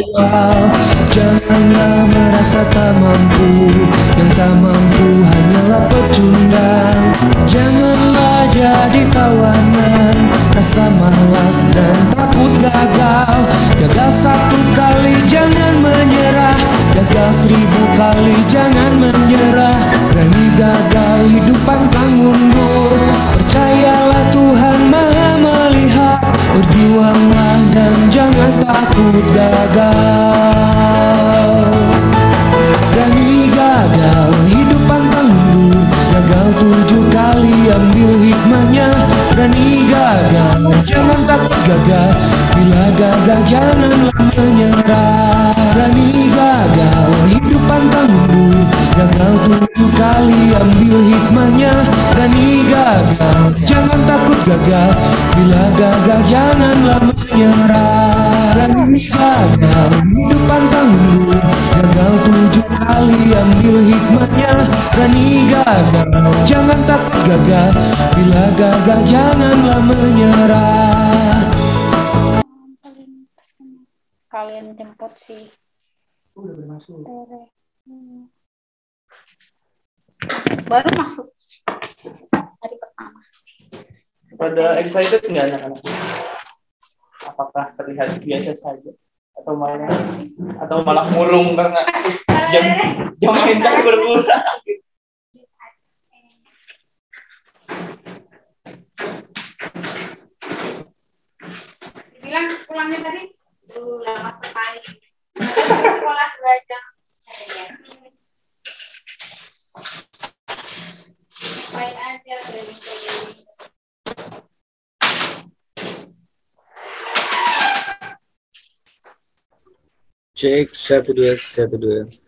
awal. Janganlah merasa tak mampu, yang tak mampu hanyalah pecundang. Janganlah jadi tawanan rasa malas dan takut gagal. Gagal satu kali jangan menyerah, gagal 1000 kali jangan menyerah. Berani gagal hidup pantang mundur, percayalah Tuhan Maha melihat. Berjuanglah dan jangan takut gagal. Berani gagal hidup pantang mundur, gagal 7 kali ambil hikmahnya. Berani gagal jangan takut gagal, bila gagal janganlah menyerah. Berani gagal hidup pantang mundur, gagal 7 kali ambil hikmahnya. Berani gagal jangan takut gagal, bila gagal janganlah menyerah. Berani gagal hidup pantang mundur, gagal 7 kali ambil hikmahnya. Berani gagal jangan takut gagal, bila gagal janganlah menyerah. Kalian jemput sih. Udah bermasuk. Baru masuk hari pertama. Pada excited nggak anak-anak? Apakah terlihat biasa saja atau malah murung karena jam main berkurang? Bilang pulangnya tadi? Lama sekali. Sekolah 2 jam. Main aja dari Cek 1 2 1 2.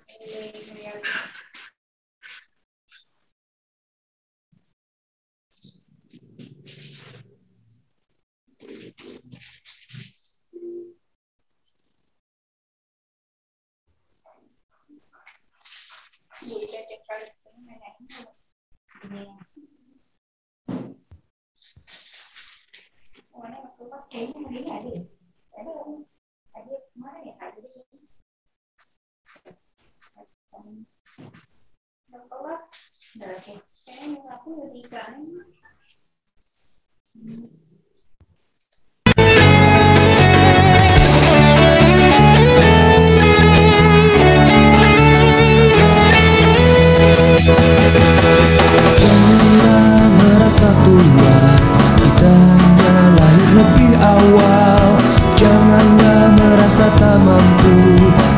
Janganlah merasa tua, kita hanya lahir lebih awal. Janganlah merasa tak mampu,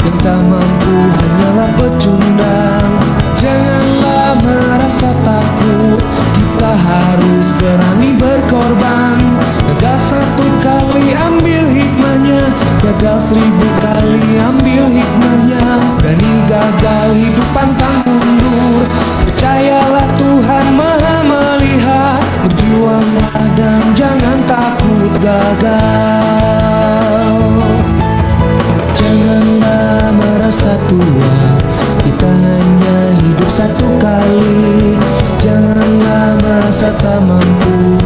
yang tak mampu hanyalah pecundang. Janganlah merasa takut, kita harus berani berkorban. Gagal 1 kali ambil hikmahnya, gagal 1000 kali ambil hikmahnya. Berani gagal hidup pantang mundur, percayalah Tuhan Maha melihat. Berjuanglah dan jangan takut gagal. Janganlah merasa tua, kita hanya hidup 1 kali. Janganlah merasa tak mampu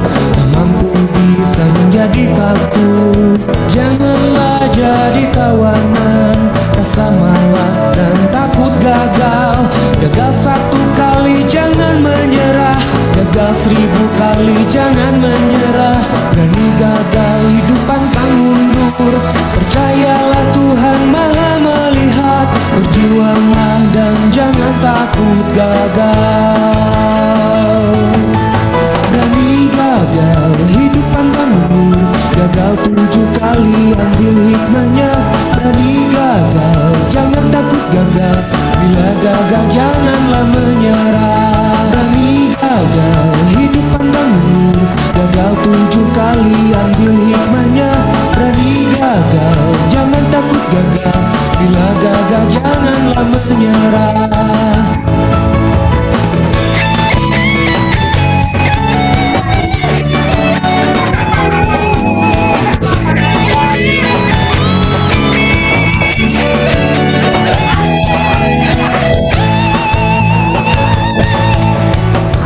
bisa menjadi kaku. Janganlah jadi tawanan rasa malas dan takut gagal. Gagal 1 kali jangan menyerah, gagal 1000 kali jangan menyerah. Berani gagal hidup pantang mundur, percayalah Tuhan Maha melihat. Berjuanglah dan jangan takut gagal. Berani gagal hidup pantang mundur, gagal 7 kali ambil hikmahnya. Berani gagal jangan takut gagal, bila gagal janganlah menyerah. Berani gagal hidup pantang mundur, gagal 7 kali ambil hikmahnya. Berani gagal jangan takut gagal, bila gagal janganlah menyerah.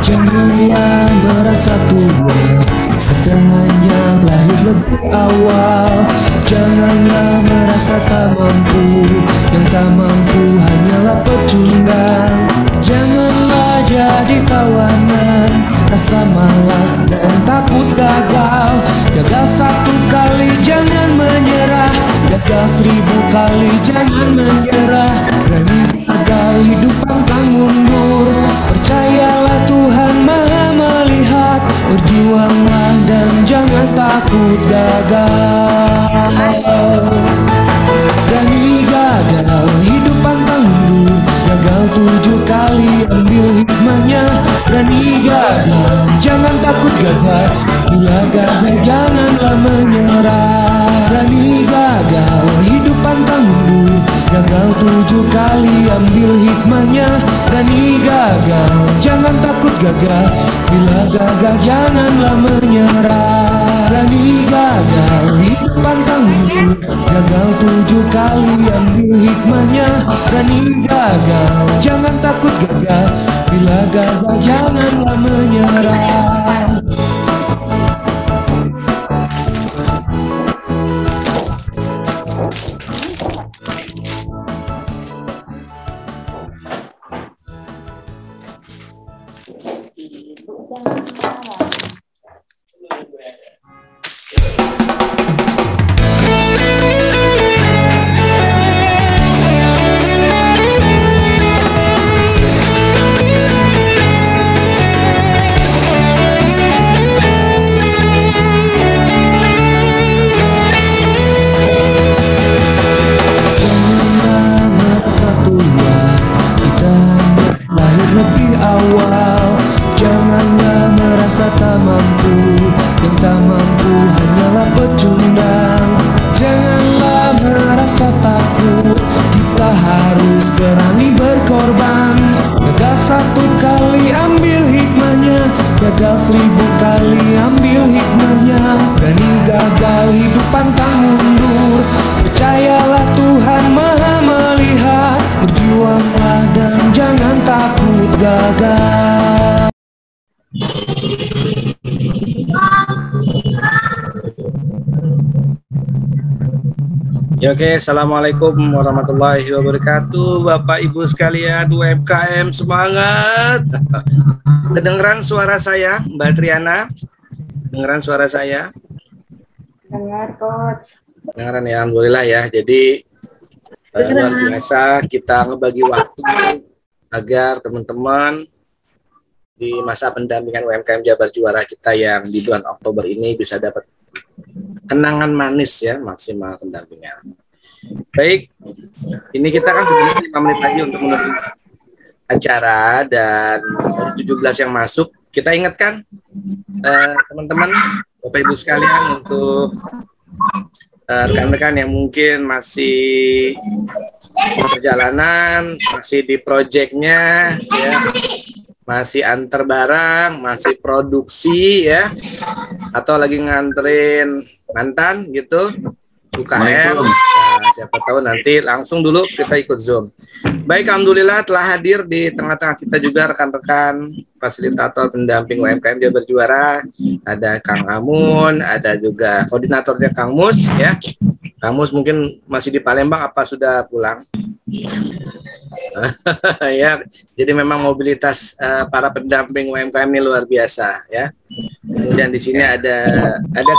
Janganlah merasa tua, Kita hanya lahir lebih awal. Janganlah merasa tak mampu, yang tak mampu hanyalah pecundang. Janganlah jadi tawanan rasa malas dan takut gagal. Gagal satu kali jangan menyerah, gagal 1000 kali jangan menyerah. Berani gagal hidup pantang mundur, percayalah Tuhan maha melihat. Berjuanglah dan jangan takut gagal. Berani gagal hidup pantang mundur, gagal 7 kali ambil hikmahnya. Berani gagal jangan takut gagal, bila gagal janganlah menyerah. Berani gagal hidup pantang mundur, gagal 7 kali ambil hikmahnya. Berani gagal jangan takut gagal, bila gagal janganlah menyerah. Berani gagal hidup pantang mundur, gagal 7 kali ambil hikmahnya. Berani gagal jangan takut gagal, bila gagal janganlah menyerah. Lebih awal, janganlah merasa tak mampu, yang tak mampu hanyalah pecundang. Janganlah merasa takut, kita harus berani berkorban. Gagal 1 kali ambil hikmahnya, gagal 1000 kali ambil hikmahnya. Berani gagal hidup pantang mundur, percayalah Tuhan maha melihat. Berjuanglah dan jangan takut gagal. Ya, oke, assalamualaikum warahmatullahi wabarakatuh, Bapak Ibu sekalian UMKM, semangat. Kedengeran suara saya, Mbak Triana? Dengeran suara saya? Dengar, Coach. Dengeran ya, alhamdulillah ya. Jadi luar biasa kita ngebagi waktu agar teman-teman di masa pendampingan UMKM Jabar Juara kita yang di bulan Oktober ini bisa dapat kenangan manis ya, maksimal pendampingan. Baik, ini kita kan sebenarnya 5 menit lagi untuk menuju acara dan 17 yang masuk. Kita ingatkan teman-teman, Bapak Ibu sekalian, untuk rekan-rekan yang mungkin masih perjalanan, masih di proyeknya, ya, masih antar barang, masih produksi ya, atau lagi nganterin mantan gitu, UKM. Nah, siapa tahu nanti langsung dulu kita ikut Zoom. Baik, alhamdulillah telah hadir di tengah-tengah kita juga rekan-rekan fasilitator pendamping UMKM Jabar Juara. Ada Kang Amun, ada juga koordinatornya Kang Mus ya. Kang Mus mungkin masih di Palembang apa sudah pulang? Ya, jadi memang mobilitas para pendamping UMKM ini luar biasa ya. Kemudian di sini ada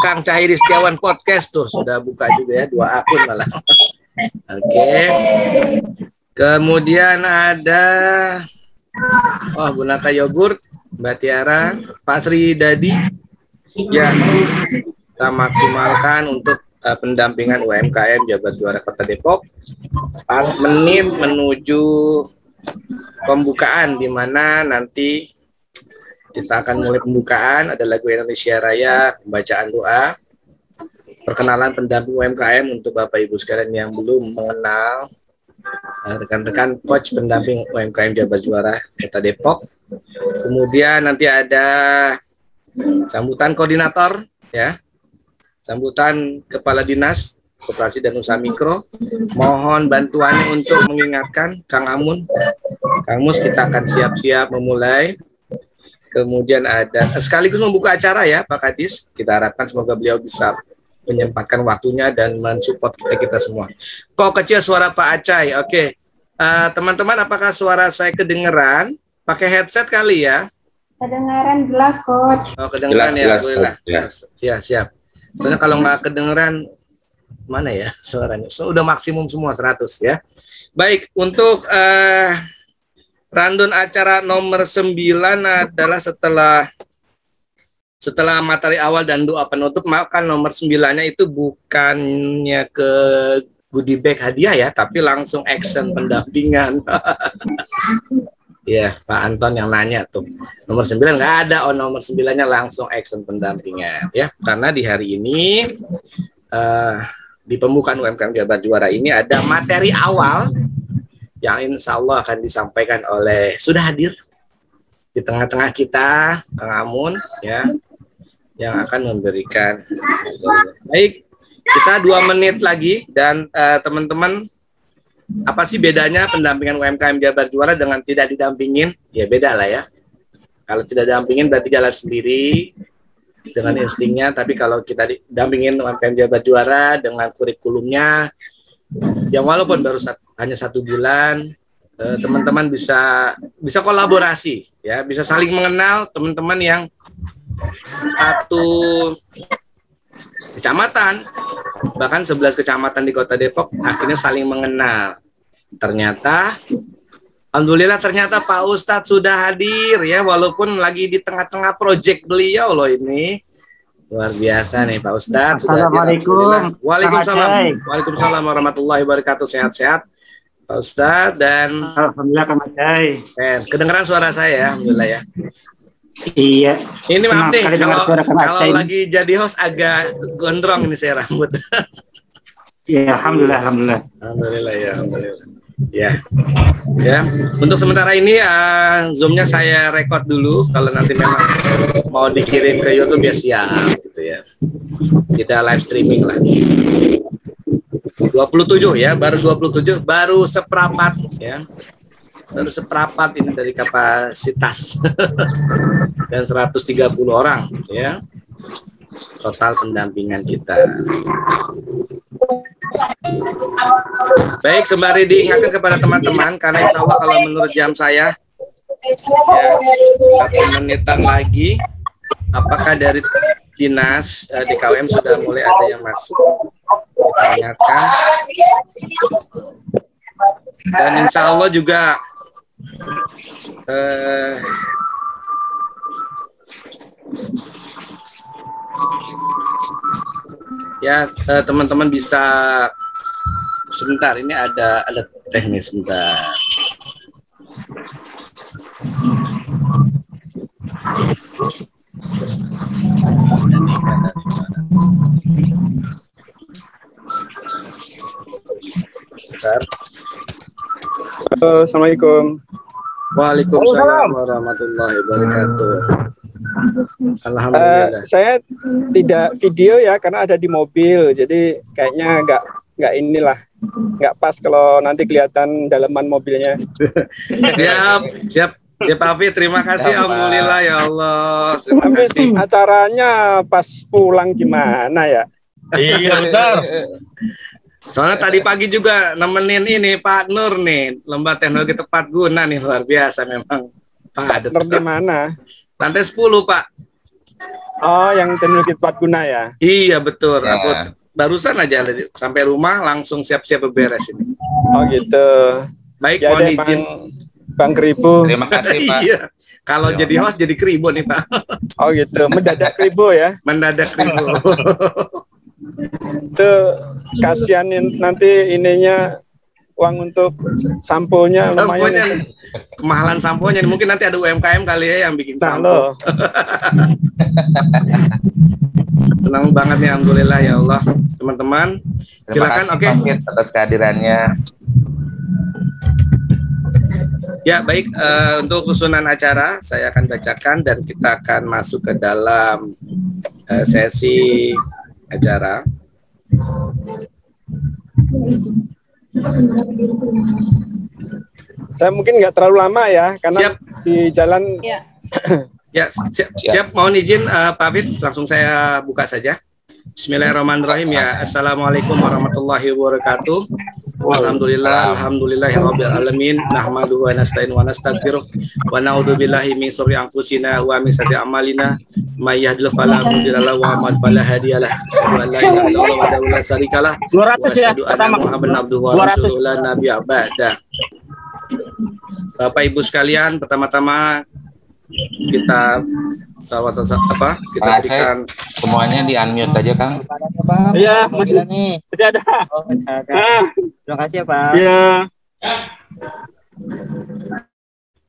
Kang Cahiri Setiawan Podcast tuh sudah buka juga ya, 2 akun malah. Oke. Kemudian ada Bu Naka Yogurt, Mbak Tiara, Pak Sri Dadi. Ya, kita maksimalkan untuk pendampingan UMKM Jabar Juara Kota Depok. 4 menit menuju pembukaan, di mana nanti kita akan mulai pembukaan. Ada lagu Indonesia Raya, pembacaan doa, perkenalan pendamping UMKM untuk Bapak Ibu sekalian yang belum mengenal rekan-rekan coach pendamping UMKM Jabar Juara Kota Depok. Kemudian nanti ada sambutan koordinator ya, sambutan Kepala Dinas Koperasi dan Usaha Mikro. Mohon bantuannya untuk mengingatkan Kang Amun, Kang Mus, kita akan siap-siap memulai. Kemudian ada sekaligus membuka acara ya Pak Kadis. Kita harapkan semoga beliau bisa menyempatkan waktunya dan mensupport kita semua. Kok kecil suara Pak Acai? Oke. Teman-teman, apakah suara saya kedengeran? Pakai headset kali ya? Kedengaran jelas, Coach. Oh, kedengeran Jelas, ya, jelas, ya, siap. Soalnya kalau nggak kedengeran, mana ya suaranya? So, udah maksimum semua 100 ya. Baik, untuk rundown acara nomor 9 adalah setelah materi awal dan doa penutup, maka nomor 9-nya itu bukannya ke goodie bag hadiah ya, tapi langsung action pendampingan. Ya, Pak Anton yang nanya tuh. Nomor 9 nggak ada, nomor 9-nya langsung action pendampingan ya. Karena di hari ini di pembukaan UMKM Jabar Juara ini ada materi awal yang insya Allah akan disampaikan oleh sudah hadir di tengah-tengah kita, Kang Amun ya, yang akan memberikan. Baik, kita 2 menit lagi dan teman-teman, apa sih bedanya pendampingan UMKM Jabar Juara dengan tidak didampingin? Ya beda lah ya. Kalau tidak didampingin berarti jalan sendiri dengan instingnya, tapi kalau kita didampingin UMKM Jabar Juara dengan kurikulumnya, yang walaupun baru hanya 1 bulan, teman-teman bisa kolaborasi, ya, bisa saling mengenal teman-teman yang satu kecamatan, bahkan 11 kecamatan di Kota Depok akhirnya saling mengenal. Ternyata, alhamdulillah ternyata Pak Ustadz sudah hadir ya, walaupun lagi di tengah-tengah proyek beliau loh ini. Luar biasa nih Pak Ustadz. Assalamualaikum. Waalaikumsalam. Waalaikumsalam warahmatullahi wabarakatuh. Sehat-sehat Pak Ustadz dan alhamdulillah Kang Acai. Kedengeran suara saya ya, alhamdulillah ya. Iya. Ini maaf nih kalau ini. lagi jadi host agak gondrong ini saya rambut. Iya, alhamdulillah. Alhamdulillah ya, alhamdulillah. Ya, ya. Untuk sementara ini Zoom-nya saya record dulu. Kalau nanti memang mau dikirim ke YouTube ya siap, gitu ya. Kita live streaming lah. 27 ya, baru 27, baru seperempat ya. Baru seperempat ini dari kapasitas dan 130 orang ya total pendampingan kita. Baik, sembari diingatkan kepada teman-teman karena insya Allah kalau menurut jam saya ya, 1 menitan lagi, apakah dari dinas DKUM sudah mulai ada yang masuk? Kita ingatkan. Dan insya Allah juga ya teman-teman bisa sebentar, ini ada teknis sebentar. Bentar. Assalamualaikum. Waalaikumsalam warahmatullahi wabarakatuh. Alhamdulillah. Saya tidak video ya karena ada di mobil, jadi kayaknya nggak inilah, nggak pas kalau nanti kelihatan dalaman mobilnya. Siap Afi, terima kasih. Alhamdulillah ya Allah. Terima kasih. Acaranya pas pulang gimana ya? Iya benar. Soalnya tadi pagi juga nemenin ini Pak Nur nih, lomba teknologi tepat guna nih, luar biasa memang. Pak Nur di mana? Lantai 10 Pak. Oh, yang teknologi tepat guna ya? Iya betul. Ya. Aku barusan aja sampai rumah langsung siap-siap beberes ini. Oh gitu. Baik, Ya, mohon deh, izin. Bang Kribo. Terima kasih Pak. Iya. Kalau jadi host jadi kribo nih Pak. Oh gitu. Mendadak Kribo ya? Mendadak kribo. Itu kasihanin nanti ininya, uang untuk samponya lumayan. Samponya, kemahalan samponya. Mungkin nanti ada UMKM kali ya yang bikin Nah, sampo. loh. Senang banget nih, alhamdulillah ya Allah. Teman-teman, silakan. Oke. Terima kasih atas kehadirannya. Ya baik, untuk susunan acara saya akan bacakan dan kita akan masuk ke dalam sesi acara. Saya mungkin nggak terlalu lama ya, karena Siap. di jalan Ya, siap. Mohon izin Pak Fit, langsung saya buka saja. Bismillahirrahmanirrahim ya. Assalamualaikum warahmatullahi wabarakatuh. Alhamdulillahirabbil alamin. Nahmaduhu wa nasta'inu wa nastaghfiruh wa na'udzu billahi min syururi anfusina wa min sayyiati a'malina. May yahdihillahu fala mudilla lahu wa may fala hadiyalah. Asyhadu an la ilaha illallah wahdahu la syarikalah wa asyhadu anna Muhammadan abduhu wa rasuluhu la nabiyya ba'da. Bapak Ibu sekalian, pertama-tama kita kita berikan semuanya di unmute aja, Kang. Iya, masih ada. Oh, ada. Terima kasih ya, Pak. Iya.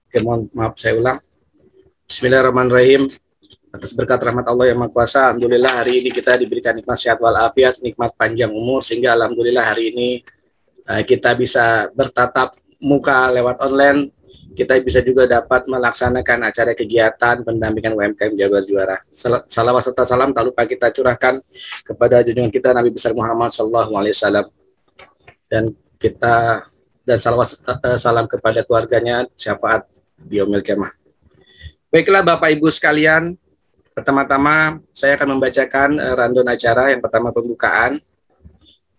Oke, maaf saya ulang. Bismillahirrahmanirrahim. Atas berkat rahmat Allah yang Maha Kuasa, alhamdulillah hari ini kita diberikan nikmat sehat walafiat, nikmat panjang umur, sehingga alhamdulillah hari ini kita bisa bertatap muka lewat online. Kita bisa juga dapat melaksanakan acara kegiatan pendampingan UMKM Jabar Juara. Salawat serta salam tak lupa kita curahkan kepada junjungan kita Nabi besar Muhammad SAW, dan salawat salam kepada keluarganya, syafaat di yaumil qiyamah. Baiklah Bapak Ibu sekalian, pertama-tama saya akan membacakan rundown acara. Yang pertama pembukaan,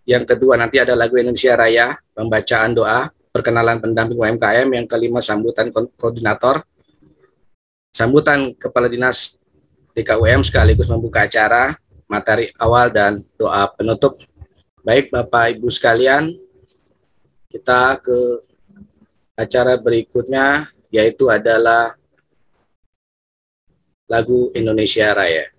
yang kedua nanti ada lagu Indonesia Raya, pembacaan doa, perkenalan pendamping UMKM, yang kelima sambutan koordinator, sambutan kepala dinas DKUM sekaligus membuka acara, materi awal dan doa penutup. Baik Bapak Ibu sekalian, kita ke acara berikutnya, yaitu adalah lagu Indonesia Raya.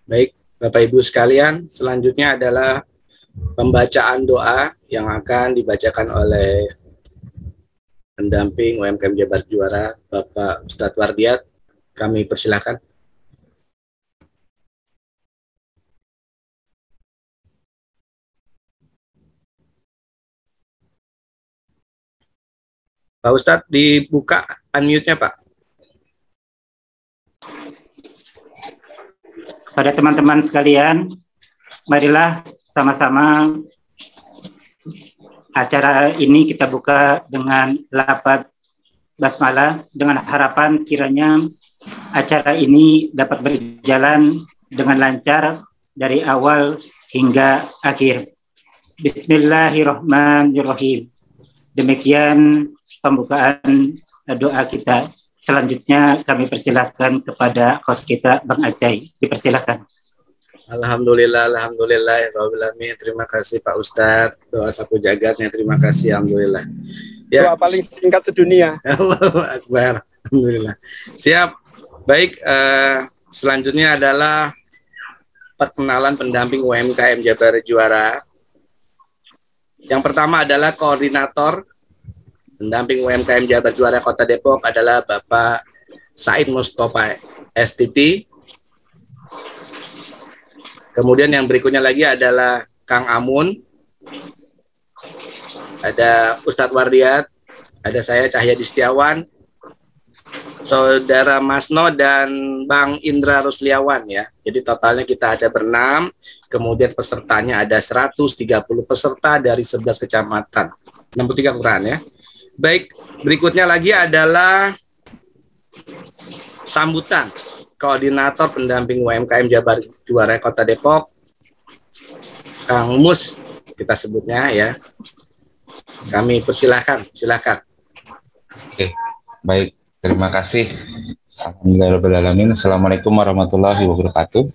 Baik, Bapak Ibu sekalian, selanjutnya adalah pembacaan doa yang akan dibacakan oleh pendamping UMKM Jabar Juara, Bapak Ustadz Wardiat. Kami persilakan. Pak Ustadz, dibuka unmute-nya, Pak. Pada teman-teman sekalian, marilah sama-sama acara ini kita buka dengan lafaz basmalah, dengan harapan kiranya acara ini dapat berjalan dengan lancar dari awal hingga akhir. Bismillahirrahmanirrahim. Demikian pembukaan doa kita. Selanjutnya kami persilahkan kepada host kita, Bang Acai. Dipersilahkan. Alhamdulillah. Terima kasih Pak Ustadz. Doa sapu jagatnya, terima kasih. Alhamdulillah. Ya. Doa paling singkat sedunia. Allahu Akbar. Alhamdulillah. Siap. Baik, selanjutnya adalah perkenalan pendamping UMKM Jabar Juara. Yang pertama adalah koordinator pendamping UMKM Jabar Juara Kota Depok adalah Bapak Said Mustafa STP. Kemudian yang berikutnya lagi adalah Kang Amun, ada Ustadz Wardiat, ada saya Cahyadi Setiawan, Saudara Masno, dan Bang Indra Rusliawan ya. Jadi totalnya kita ada berenam, kemudian pesertanya ada 130 peserta dari 11 kecamatan, 63 kelurahan ya. Baik, berikutnya lagi adalah sambutan koordinator pendamping UMKM Jabar Juara Kota Depok, Kang Mus kita sebutnya ya. Kami persilahkan, silakan. Oke, baik. Terima kasih. Alhamdulillahirrahmanirrahim. Assalamualaikum warahmatullahi wabarakatuh.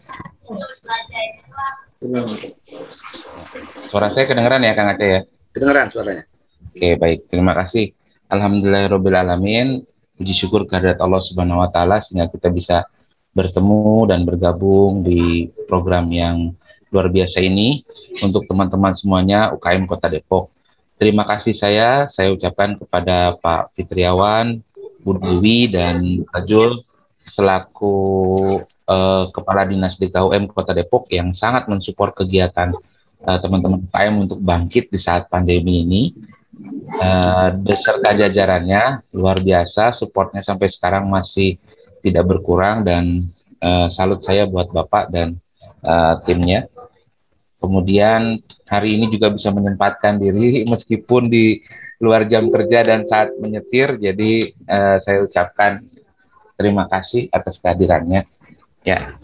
Suara saya kedengeran ya, Kang Aceh ya? Kedengeran suaranya. Oke, baik. Terima kasih. Alhamdulillahirrahmanirrahim. Puji syukur kehadirat Allah Subhanahu wa Ta'ala sehingga kita bisa bertemu dan bergabung di program yang luar biasa ini untuk teman-teman semuanya UKM Kota Depok. Terima kasih saya ucapkan kepada Pak Fitriawan, Bu Dewi, dan Pak Jul selaku Kepala Dinas DKUM Kota Depok yang sangat mensupport kegiatan teman-teman UKM untuk bangkit di saat pandemi ini. Beserta jajarannya luar biasa, supportnya sampai sekarang masih tidak berkurang, dan salut saya buat Bapak dan timnya. Kemudian hari ini juga bisa menyempatkan diri meskipun di luar jam kerja dan saat menyetir, jadi saya ucapkan terima kasih atas kehadirannya ya.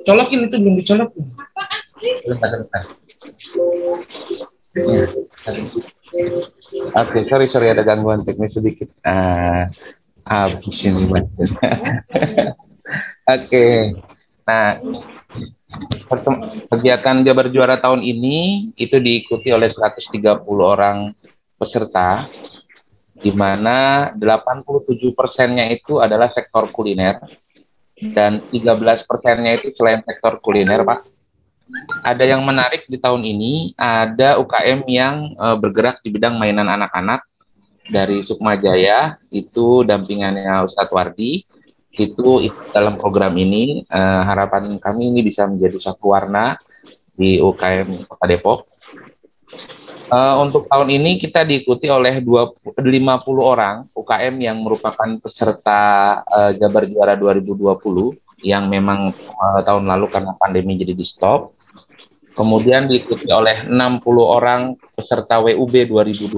Colokin itu belum dicolok. Oke, sorry ada gangguan teknis sedikit. Habis ini. Oke. Nah, kegiatan Jabar Juara tahun ini itu diikuti oleh 130 orang peserta, di mana 87%-nya itu adalah sektor kuliner dan 13%-nya itu selain sektor kuliner, Pak. Ada yang menarik di tahun ini, ada UKM yang bergerak di bidang mainan anak-anak dari Sukma Jaya, itu dampingannya Ustadz Wardi, itu dalam program ini. Harapan kami ini bisa menjadi satu warna di UKM Kota Depok. Untuk tahun ini kita diikuti oleh 50 orang UKM yang merupakan peserta Jabar Juara 2020 yang memang tahun lalu karena pandemi jadi di stop. Kemudian diikuti oleh 60 orang peserta WUB 2020.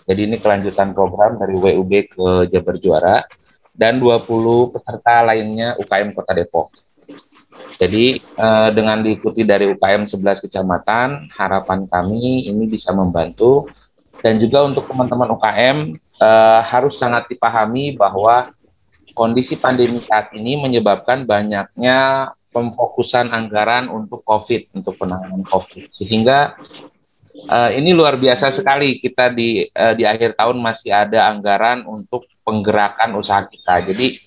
Jadi ini kelanjutan program dari WUB ke Jabar Juara, dan 20 peserta lainnya UKM Kota Depok. Jadi dengan diikuti dari UKM 11 kecamatan, harapan kami ini bisa membantu, dan juga untuk teman-teman UKM harus sangat dipahami bahwa kondisi pandemi saat ini menyebabkan banyaknya pemfokusan anggaran untuk COVID, untuk penanganan COVID, sehingga ini luar biasa sekali kita di akhir tahun masih ada anggaran untuk penggerakan usaha kita. Jadi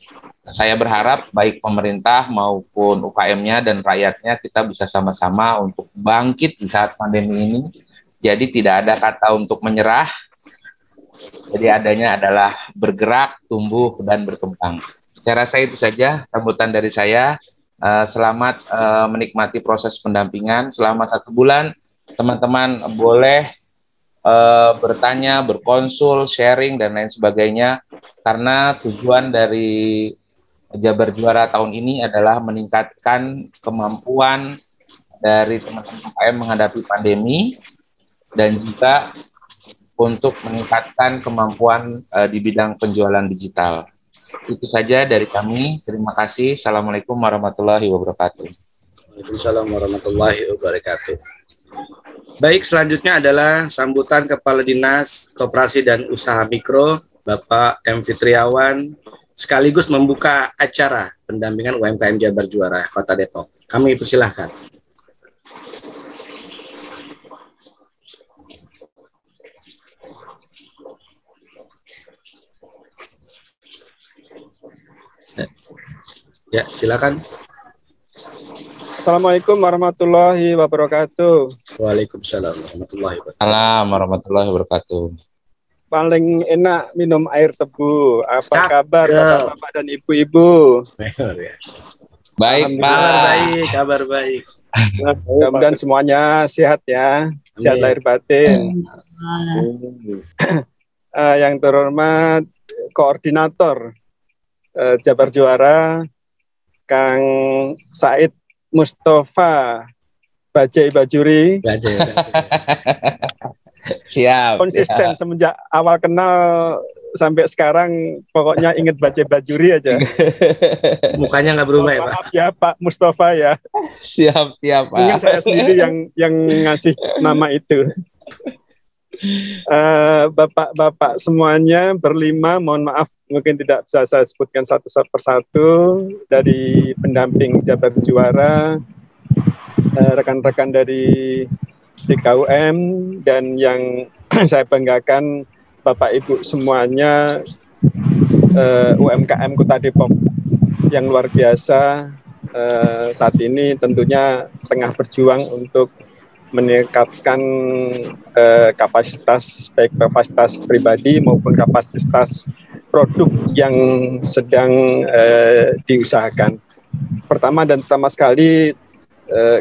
saya berharap baik pemerintah maupun UKM-nya dan rakyatnya kita bisa sama-sama untuk bangkit di saat pandemi ini. Jadi tidak ada kata untuk menyerah. Jadi adanya adalah bergerak, tumbuh, dan berkembang. Saya rasa itu saja sambutan dari saya. Selamat menikmati proses pendampingan selama 1 bulan. Teman-teman boleh bertanya, berkonsul, sharing, dan lain sebagainya, karena tujuan dari Jabar Juara tahun ini adalah meningkatkan kemampuan dari teman-teman UKM menghadapi pandemi, dan juga untuk meningkatkan kemampuan di bidang penjualan digital. Itu saja dari kami. Terima kasih. Assalamualaikum warahmatullahi wabarakatuh. Waalaikumsalam warahmatullahi wabarakatuh. Baik, selanjutnya adalah sambutan Kepala Dinas Koperasi dan Usaha Mikro, Bapak M. Fitriawan, sekaligus membuka acara pendampingan UMKM Jabar Juara Kota Depok. Kami persilahkan. Ya, silakan. Assalamualaikum warahmatullahi wabarakatuh. Waalaikumsalam warahmatullahi wabarakatuh. Salam warahmatullahi wabarakatuh. Paling enak minum air tebu. Apa Cakep. kabar bapak-bapak dan ibu-ibu? Baik, Kabar Pak. baik, kabar baik. Mudah-mudahan semuanya sehat ya, sehat lahir batin. Yang terhormat Koordinator Jabar Juara, Kang Said Mustafa Bajai Bajuri. Siap. Konsisten semenjak awal kenal sampai sekarang, pokoknya inget Bajai Bajuri aja. Mukanya nggak berubah ya, Pak? Maaf ya Pak Mustafa ya. Siap, Pak. Mungkin saya sendiri yang ngasih nama itu. Bapak-bapak semuanya berlima, mohon maaf mungkin tidak bisa saya sebutkan satu persatu, dari pendamping Jabar Juara, rekan-rekan dari DKUM, dan yang saya banggakan Bapak Ibu semuanya, UMKM Kota Depok yang luar biasa saat ini tentunya tengah berjuang untuk meningkatkan kapasitas, baik kapasitas pribadi maupun kapasitas produk yang sedang diusahakan. Pertama dan utama sekali,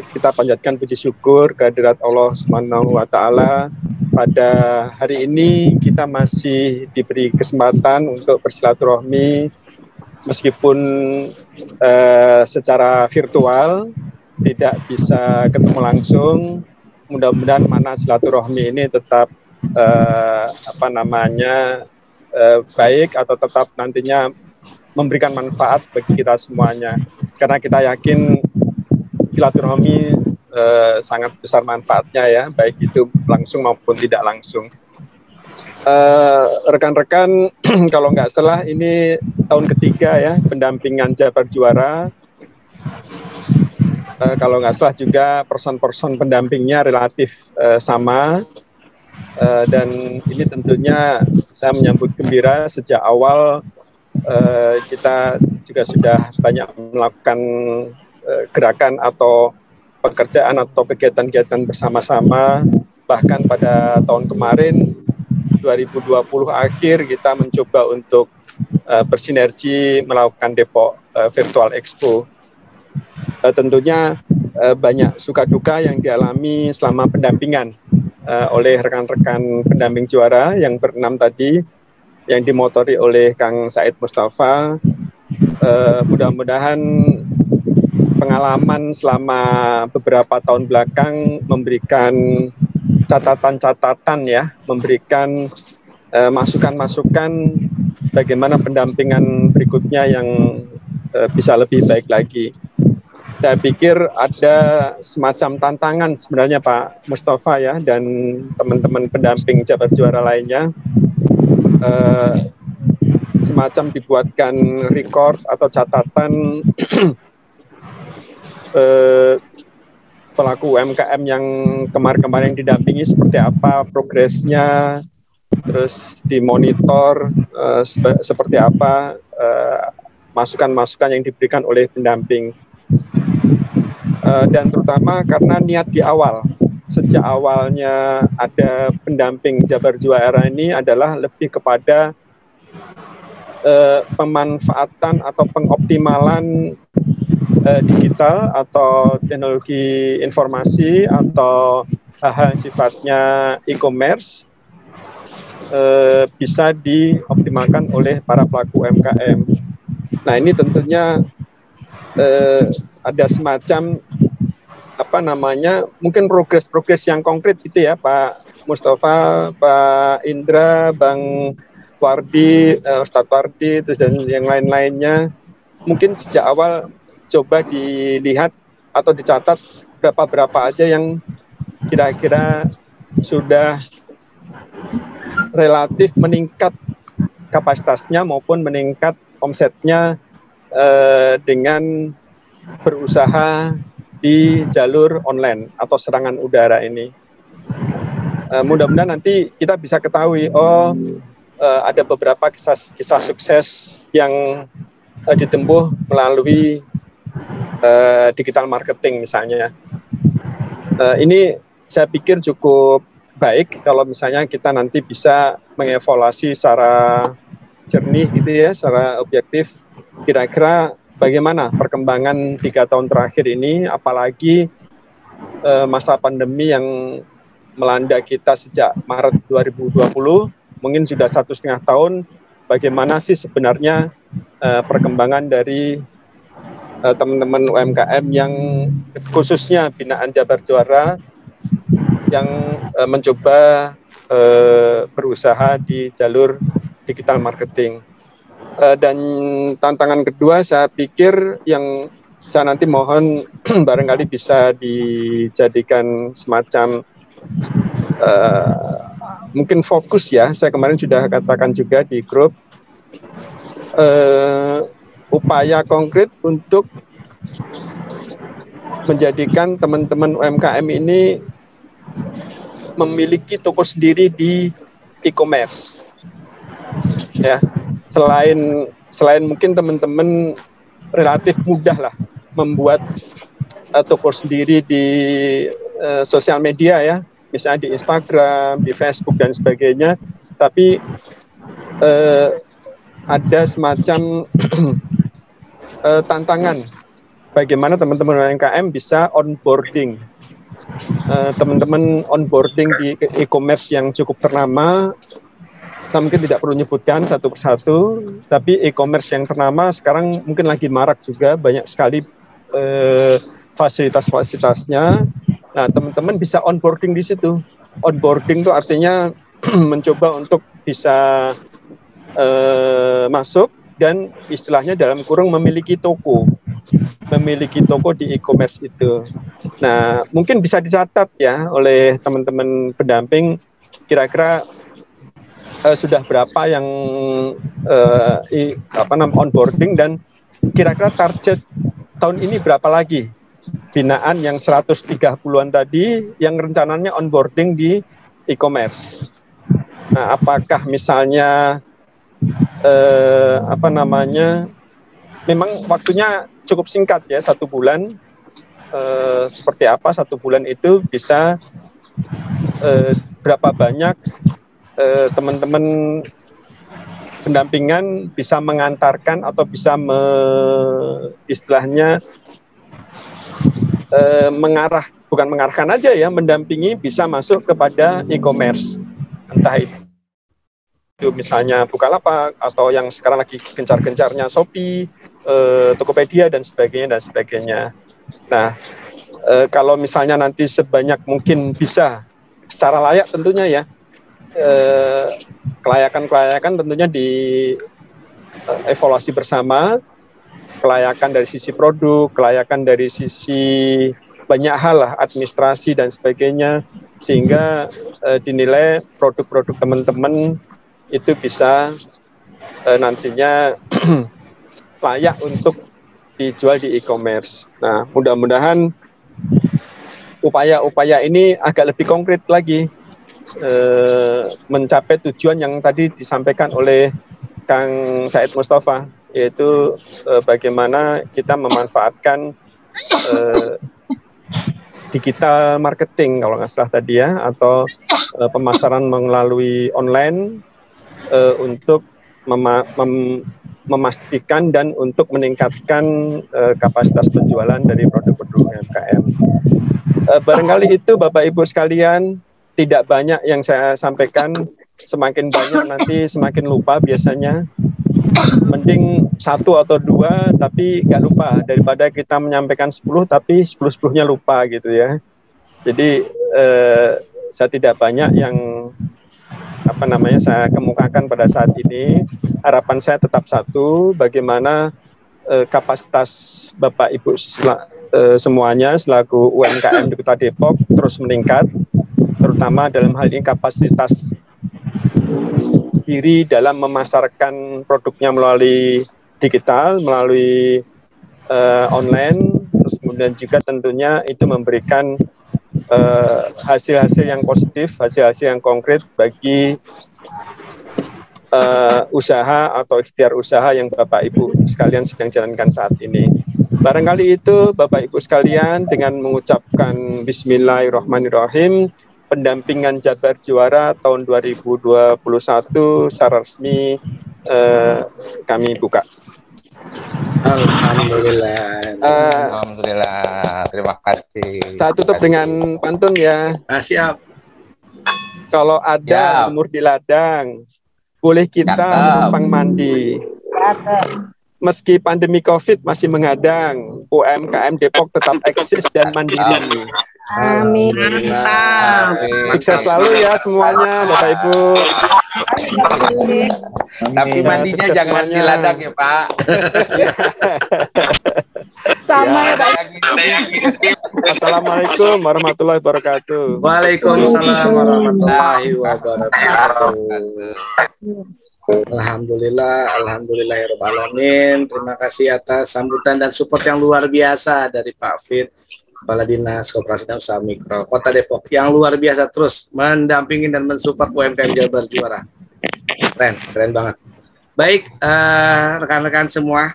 kita panjatkan puji syukur kehadirat Allah Subhanahu wa Ta'ala. Pada hari ini kita masih diberi kesempatan untuk bersilaturahmi meskipun secara virtual, tidak bisa ketemu langsung. Mudah-mudahan mana silaturahmi ini tetap baik atau tetap nantinya memberikan manfaat bagi kita semuanya. Karena kita yakin silaturahmi sangat besar manfaatnya ya, baik itu langsung maupun tidak langsung. Rekan-rekan, kalau nggak salah ini tahun ketiga ya pendampingan Jabar Juara. Kalau nggak salah juga person-person pendampingnya relatif sama, dan ini tentunya saya menyambut gembira. Sejak awal kita juga sudah banyak melakukan gerakan atau pekerjaan atau kegiatan-kegiatan bersama-sama. Bahkan pada tahun kemarin 2020 akhir kita mencoba untuk bersinergi melakukan Depok Virtual Expo. Tentunya banyak suka duka yang dialami selama pendampingan oleh rekan-rekan pendamping juara yang berenam tadi, yang dimotori oleh Kang Said Mustafa. Mudah-mudahan pengalaman selama beberapa tahun belakang memberikan catatan-catatan ya, memberikan masukan-masukan bagaimana pendampingan berikutnya yang bisa lebih baik lagi. Saya pikir ada semacam tantangan sebenarnya Pak Mustafa ya, dan teman-teman pendamping Jabar Juara lainnya, semacam dibuatkan record atau catatan pelaku UMKM yang kemarin-kemarin didampingi seperti apa progresnya, terus dimonitor seperti apa masukan-masukan yang diberikan oleh pendamping. Dan terutama karena niat di awal, sejak awalnya ada pendamping Jabar Juara ini adalah lebih kepada pemanfaatan atau pengoptimalan digital atau teknologi informasi atau hal-hal yang sifatnya e-commerce bisa dioptimalkan oleh para pelaku UMKM. Nah ini tentunya ada semacam mungkin progres yang konkret gitu ya Pak Mustafa, Pak Indra, Bang Wardi, Ustadz Wardi, terus dan yang lain-lainnya. Mungkin sejak awal coba dilihat atau dicatat berapa aja yang kira-kira sudah relatif meningkat kapasitasnya maupun meningkat omsetnya dengan berusaha di jalur online atau serangan udara ini. Mudah-mudahan nanti kita bisa ketahui, ada beberapa kisah sukses yang ditempuh melalui digital marketing misalnya. Ini saya pikir cukup baik kalau misalnya kita nanti bisa mengevaluasi secara jernih gitu ya, secara objektif, kira-kira bagaimana perkembangan 3 tahun terakhir ini, apalagi masa pandemi yang melanda kita sejak Maret 2020, mungkin sudah 1,5 tahun, bagaimana sih sebenarnya perkembangan dari teman-teman UMKM yang khususnya binaan Jabar Juara yang mencoba berusaha di jalur digital marketing. Dan tantangan kedua saya pikir yang saya nanti mohon barangkali bisa dijadikan semacam mungkin fokus ya, saya kemarin sudah katakan juga di grup, upaya konkret untuk menjadikan teman-teman UMKM ini memiliki toko sendiri di e-commerce. Ya, selain mungkin teman-teman relatif mudah lah membuat toko sendiri di sosial media ya, misalnya di Instagram, di Facebook dan sebagainya, tapi ada semacam tantangan bagaimana teman-teman UMKM bisa onboarding. Teman-teman onboarding di e-commerce yang cukup ternama, saya mungkin tidak perlu nyebutkan satu persatu, tapi e-commerce yang ternama sekarang mungkin lagi marak juga, banyak sekali fasilitas-fasilitasnya. Nah, teman-teman bisa onboarding di situ. Onboarding itu artinya mencoba untuk bisa masuk dan istilahnya dalam kurung memiliki toko di e-commerce itu. Nah, mungkin bisa dicatat ya oleh teman-teman pendamping, kira-kira sudah berapa yang onboarding, dan kira-kira target tahun ini berapa lagi binaan yang 130-an tadi yang rencananya onboarding di e-commerce. Nah, apakah misalnya memang waktunya cukup singkat ya, 1 bulan. Seperti apa 1 bulan itu bisa berapa banyak teman-teman pendampingan bisa mengantarkan atau bisa istilahnya bukan mengarahkan aja ya, mendampingi bisa masuk kepada e-commerce, entah itu misalnya Bukalapak atau yang sekarang lagi gencar-gencarnya Shopee, Tokopedia dan sebagainya. Nah, kalau misalnya nanti sebanyak mungkin bisa secara layak tentunya ya, kelayakan tentunya dievaluasi bersama, kelayakan dari sisi produk, kelayakan dari sisi banyak hal lah, administrasi dan sebagainya, sehingga dinilai produk-produk teman-teman itu bisa nantinya layak untuk dijual di e-commerce. Nah, mudah-mudahan upaya-upaya ini agak lebih konkret lagi, mencapai tujuan yang tadi disampaikan oleh Kang Said Mustafa, yaitu bagaimana kita memanfaatkan digital marketing kalau nggak salah tadi ya, atau pemasaran melalui online untuk memastikan dan untuk meningkatkan kapasitas penjualan dari produk-produk UMKM. Barangkali itu Bapak Ibu sekalian, tidak banyak yang saya sampaikan, semakin banyak nanti semakin lupa biasanya. Mending 1 atau 2 tapi nggak lupa, daripada kita menyampaikan 10 tapi 10-10-nya lupa gitu ya. Jadi saya tidak banyak yang saya kemukakan pada saat ini. Harapan saya tetap satu, bagaimana kapasitas Bapak Ibu semuanya selaku UMKM di Kota Depok terus meningkat, terutama dalam hal ini kapasitas diri dalam memasarkan produknya melalui digital, melalui online, terus kemudian juga tentunya itu memberikan hasil-hasil yang positif, hasil-hasil yang konkret bagi usaha atau ikhtiar usaha yang Bapak Ibu sekalian sedang jalankan saat ini. Barangkali itu Bapak Ibu sekalian dengan mengucapkan Bismillahirrahmanirrahim, pendampingan Jabar Juara tahun 2021 secara resmi kami buka. Alhamdulillah. Alhamdulillah. Terima kasih. Saya tutup dengan pantun ya. Siap. Kalau ada sumur di ladang, boleh kita numpang mandi. Meski pandemi COVID masih menghadang, UMKM Depok tetap eksis dan mandiri. Amin. Sukses selalu ya semuanya, Bapak Ibu. Tapi mandinya jangan di ladang ya, Pak. Sama ya, Pak. Assalamualaikum warahmatullahi wabarakatuh. Waalaikumsalam warahmatullahi wabarakatuh. Alhamdulillahirrahmanirrahim. Terima kasih atas sambutan dan support yang luar biasa dari Pak Fit, Kepala Dinas Koperasi dan Usaha Mikro Kota Depok, yang luar biasa terus mendampingi dan mensupport UMKM Jabar Juara. Keren banget. Baik, rekan-rekan semua,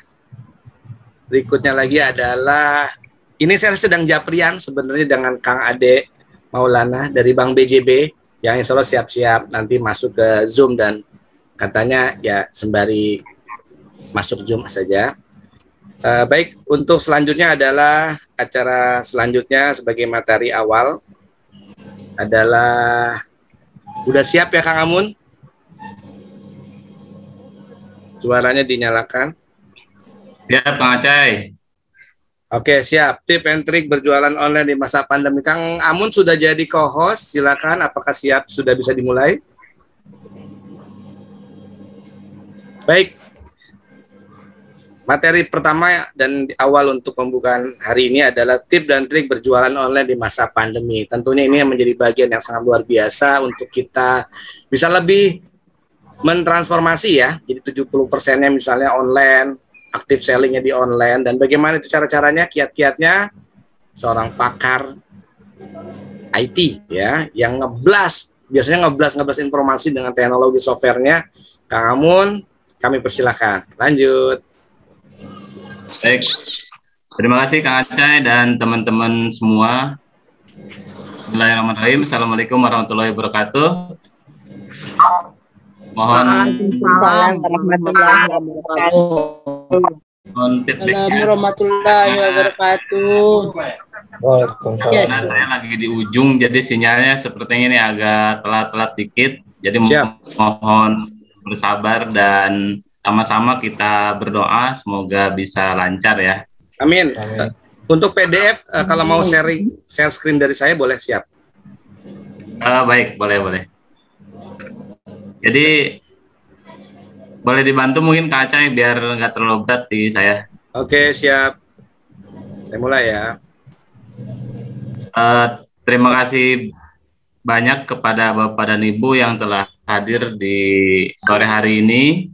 berikutnya lagi adalah, ini saya sedang japrian sebenarnya dengan Kang Ade Maulana dari Bank BJB, yang insya Allah siap-siap nanti masuk ke Zoom dan katanya ya sembari masuk Zoom saja. Baik, untuk selanjutnya adalah acara selanjutnya sebagai materi awal adalah, udah siap ya Kang Amun? Suaranya dinyalakan. Siap Kang Acai. Oke, siap. Tip and trik berjualan online di masa pandemi. Kang Amun sudah jadi co-host, silakan. Apakah siap? Sudah bisa dimulai? Baik, materi pertama dan di awal untuk pembukaan hari ini adalah tip dan trik berjualan online di masa pandemi. Tentunya ini menjadi bagian yang sangat luar biasa untuk kita bisa lebih mentransformasi ya. Jadi 70%-nya misalnya online, aktif sellingnya di online, dan bagaimana itu cara-caranya, kiat-kiatnya seorang pakar IT ya, yang biasanya ngeblas informasi dengan teknologi softwarenya. Kang Amun, kami persilakan. Lanjut. Baik. Terima kasih Kang Acai dan teman-teman semua. Bismillahirrahmanirrahim. Assalamualaikum warahmatullahi wabarakatuh. Mohon warahmatullahi wabarakatuh. Warahmatullahi wabarakatuh. Karena saya lagi di ujung, jadi sinyalnya sepertinya ini agak telat-telat dikit. Jadi mohon bersabar dan sama-sama kita berdoa semoga bisa lancar ya. Amin. Untuk PDF kalau mau share screen dari saya boleh, siap. Baik, boleh. Jadi boleh dibantu mungkin Kak Acai biar nggak terlalu berat di saya. Oke, siap. Saya mulai ya. Terima kasih banyak kepada Bapak dan Ibu yang telah hadir di sore hari ini.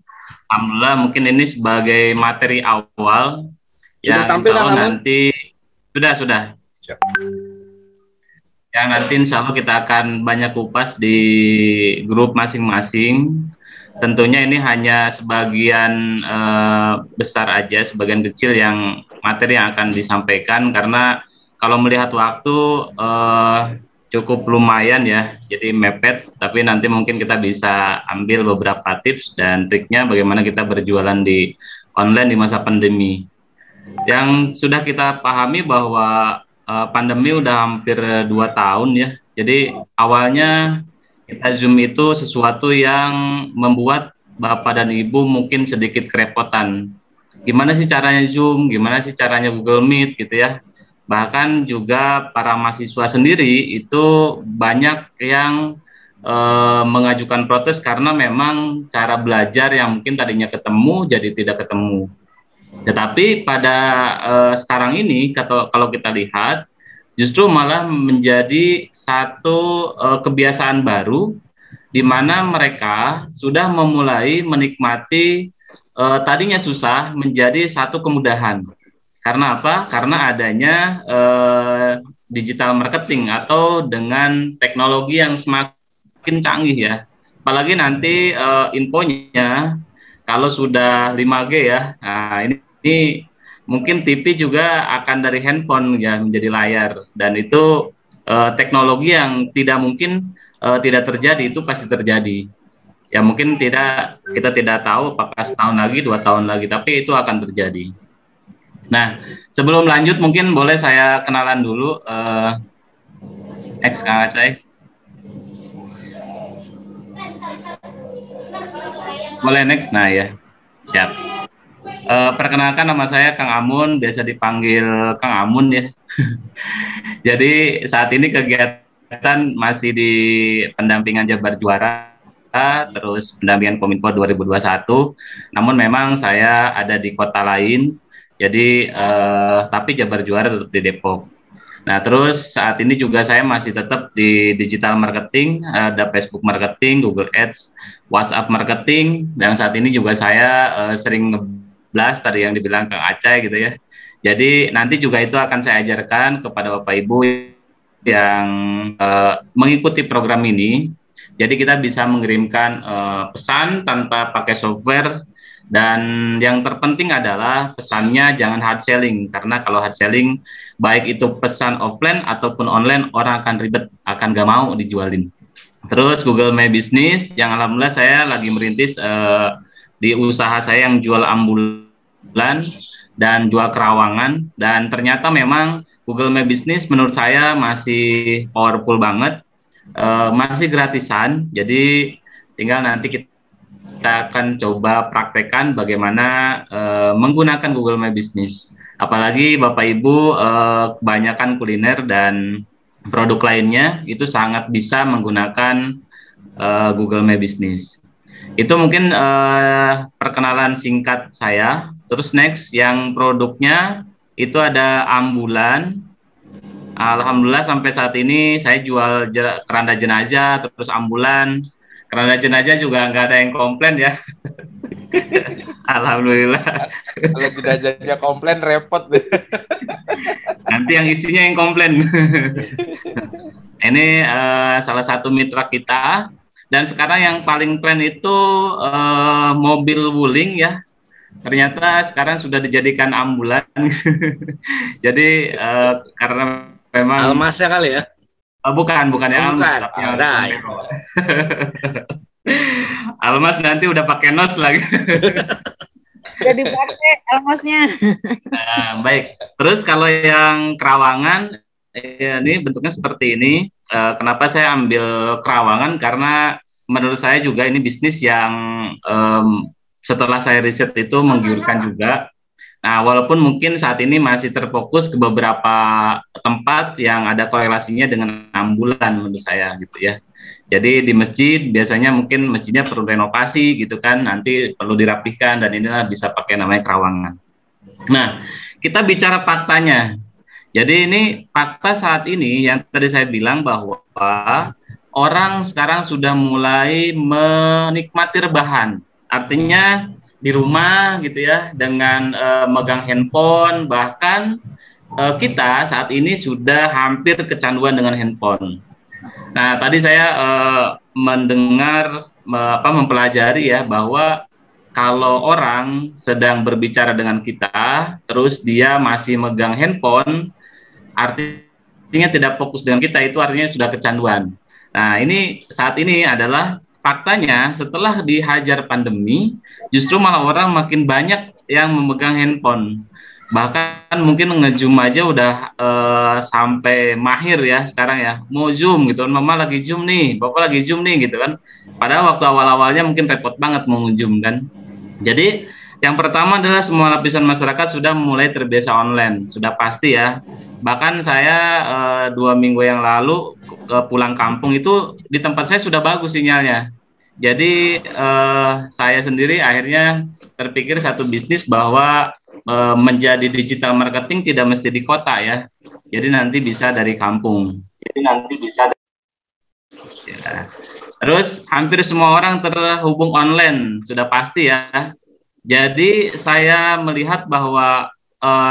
Alhamdulillah, mungkin ini sebagai materi awal yang nanti sudah. Siap. Yang nanti insya Allah kita akan banyak kupas di grup masing-masing. Tentunya ini hanya sebagian besar aja, sebagian kecil yang materi yang akan disampaikan, karena kalau melihat waktu cukup lumayan ya, jadi mepet, tapi nanti mungkin kita bisa ambil beberapa tips dan triknya bagaimana kita berjualan di online di masa pandemi. Yang sudah kita pahami bahwa pandemi udah hampir 2 tahun ya, jadi awalnya kita Zoom itu sesuatu yang membuat Bapak dan Ibu mungkin sedikit kerepotan. Gimana sih caranya Zoom, gimana sih caranya Google Meet gitu ya. Bahkan juga para mahasiswa sendiri itu banyak yang mengajukan protes karena memang cara belajar yang mungkin tadinya ketemu jadi tidak ketemu. Tetapi pada sekarang ini kalau kita lihat justru malah menjadi satu kebiasaan baru di mana mereka sudah memulai menikmati tadinya susah menjadi satu kemudahan. Karena apa? Karena adanya digital marketing atau dengan teknologi yang semakin canggih ya. apalagi nanti infonya kalau sudah 5G ya. Nah, ini mungkin TV juga akan dari handphone ya menjadi layar, dan itu teknologi yang tidak mungkin tidak terjadi, itu pasti terjadi. Ya mungkin kita tidak tahu apakah setahun lagi, 2 tahun lagi, tapi itu akan terjadi. Nah, sebelum lanjut mungkin boleh saya kenalan dulu. Next, Kang Acai. Boleh next, nah ya, siap. Perkenalkan, nama saya Kang Amun, biasa dipanggil Kang Amun ya. Jadi saat ini kegiatan masih di pendampingan Jabar Juara, terus pendampingan Kominfo 2021. Namun memang saya ada di kota lain, jadi tapi Jabar Juara tetap di Depok. Nah, terus saat ini juga saya masih tetap di digital marketing, ada Facebook marketing, Google Ads, WhatsApp marketing, dan saat ini juga saya sering ngeblas tadi yang dibilang Kang Acai gitu ya. Jadi nanti juga itu akan saya ajarkan kepada Bapak Ibu yang mengikuti program ini. Jadi kita bisa mengirimkan pesan tanpa pakai software, dan yang terpenting adalah pesannya jangan hard selling, karena kalau hard selling baik itu pesan offline ataupun online, orang akan ribet, akan gak mau dijualin. Terus Google My Business, yang alhamdulillah saya lagi merintis di usaha saya yang jual ambulan dan jual kerawangan, dan ternyata memang Google My Business menurut saya masih powerful banget, masih gratisan. Jadi tinggal nanti kita akan coba praktekkan bagaimana menggunakan Google My Business. Apalagi Bapak Ibu kebanyakan kuliner dan produk lainnya itu sangat bisa menggunakan Google My Business. Itu mungkin perkenalan singkat saya. Terus next, yang produknya itu ada ambulan. Alhamdulillah sampai saat ini saya jual keranda jenazah, terus ambulan. Keranda jenazah juga nggak ada yang komplain ya. Alhamdulillah. Kalau jenazahnya komplain repot deh. Nanti yang isinya yang komplain. Ini salah satu mitra kita. Dan sekarang yang paling tren itu mobil wuling ya. Ternyata sekarang sudah dijadikan ambulan. Jadi karena memang Almasnya kali ya? Bukan ya. Bukan. Almas nanti udah pakai nos lagi. Udah dipakai almasnya. Nah, baik. Terus kalau yang kerawangan, ini bentuknya seperti ini. Kenapa saya ambil kerawangan? Karena menurut saya juga ini bisnis yang setelah saya riset itu menggiurkan juga. Nah, walaupun mungkin saat ini masih terfokus ke beberapa tempat yang ada korelasinya dengan ambulan menurut saya gitu ya. Jadi di masjid biasanya mungkin masjidnya perlu renovasi gitu kan, nanti perlu dirapihkan, dan inilah bisa pakai namanya kerawangan. Nah, kita bicara faktanya. Jadi ini fakta saat ini yang tadi saya bilang bahwa orang sekarang sudah mulai menikmati rebahan. Artinya di rumah gitu ya, dengan megang handphone, bahkan kita saat ini sudah hampir kecanduan dengan handphone. Nah, tadi saya mendengar mempelajari ya bahwa kalau orang sedang berbicara dengan kita, terus dia masih megang handphone, artinya tidak fokus dengan kita, itu artinya sudah kecanduan. Nah, ini saat ini adalah faktanya setelah dihajar pandemi, justru malah orang makin banyak yang memegang handphone. Bahkan mungkin nge-zoom aja udah sampai mahir ya sekarang ya. Mau zoom gitu kan, mama lagi zoom nih, bapak lagi zoom nih gitu kan. Padahal waktu awal-awalnya mungkin repot banget mau nge-zoom kan. Jadi yang pertama adalah semua lapisan masyarakat sudah mulai terbiasa online, sudah pasti ya. Bahkan saya 2 minggu yang lalu pulang kampung itu di tempat saya sudah bagus sinyalnya. Jadi saya sendiri akhirnya terpikir satu bisnis bahwa menjadi digital marketing tidak mesti di kota ya. Jadi nanti bisa dari kampung. Ya. Terus hampir semua orang terhubung online, sudah pasti ya. Jadi saya melihat bahwa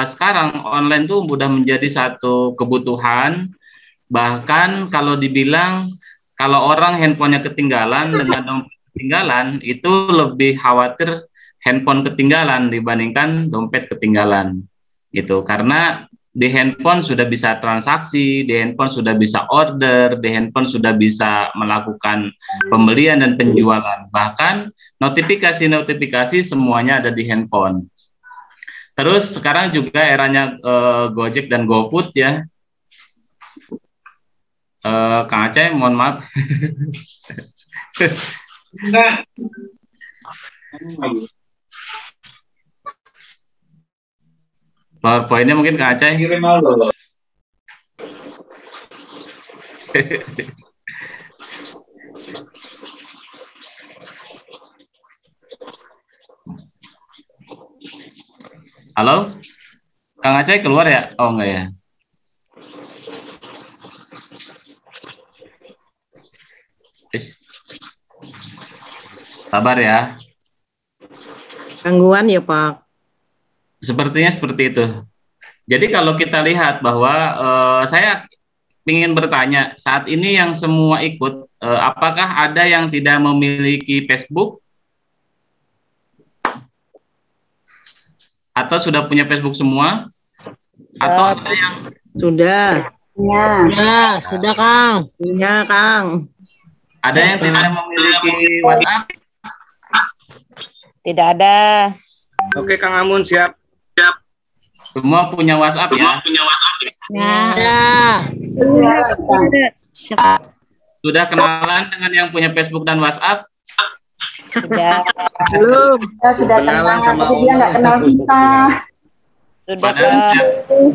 sekarang online tuh sudah menjadi satu kebutuhan. Bahkan kalau dibilang kalau orang handphonenya ketinggalan dengan dompet ketinggalan, itu lebih khawatir handphone ketinggalan dibandingkan dompet ketinggalan gitu. Karena di handphone sudah bisa transaksi, di handphone sudah bisa order, di handphone sudah bisa melakukan pembelian dan penjualan. Bahkan notifikasi-notifikasi semuanya ada di handphone. Terus sekarang juga eranya Gojek dan GoFood ya. Kang Aceh, mohon maaf. PowerPoint-nya mungkin Kang Aceh. Halo, Kang Aceh keluar ya? Oh enggak ya. Sabar ya. Gangguan ya Pak. Sepertinya seperti itu. Jadi kalau kita lihat bahwa saya ingin bertanya, saat ini yang semua ikut, apakah ada yang tidak memiliki Facebook? Atau sudah punya Facebook semua? Atau ada yang Sudah. Ya, sudah Kang. Ya Kang. Ada yang tidak memiliki WhatsApp? Tidak ada. Oke, Kang Amun siap. Semua punya WhatsApp ya? Ya. Sudah kenalan dengan yang punya Facebook dan WhatsApp? Sudah. Belum. Kita sudah Kenalan kenal, sama tapi dia nggak kenal kita. Sudah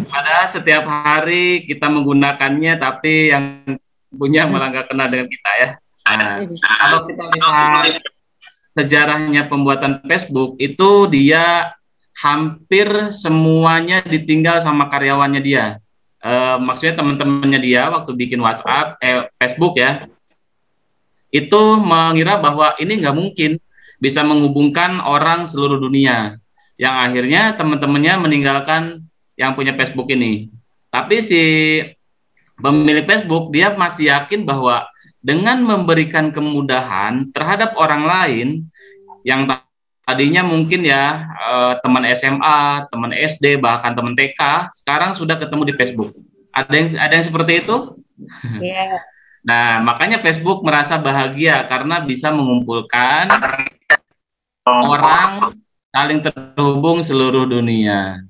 Padahal setiap hari kita menggunakannya, tapi yang punya malah nggak kenal dengan kita ya. Nah, kalau kita lihat sejarahnya pembuatan Facebook, itu dia hampir semuanya ditinggal sama karyawannya dia. Maksudnya teman-temannya dia waktu bikin WhatsApp, Facebook ya, itu mengira bahwa ini nggak mungkin bisa menghubungkan orang seluruh dunia. Yang akhirnya teman-temannya meninggalkan yang punya Facebook ini. Tapi si pemilik Facebook, dia masih yakin bahwa dengan memberikan kemudahan terhadap orang lain yang tadinya mungkin ya teman SMA, teman SD, bahkan teman TK, sekarang sudah ketemu di Facebook. Ada yang seperti itu? Iya. Nah, makanya Facebook merasa bahagia karena bisa mengumpulkan orang saling terhubung seluruh dunia.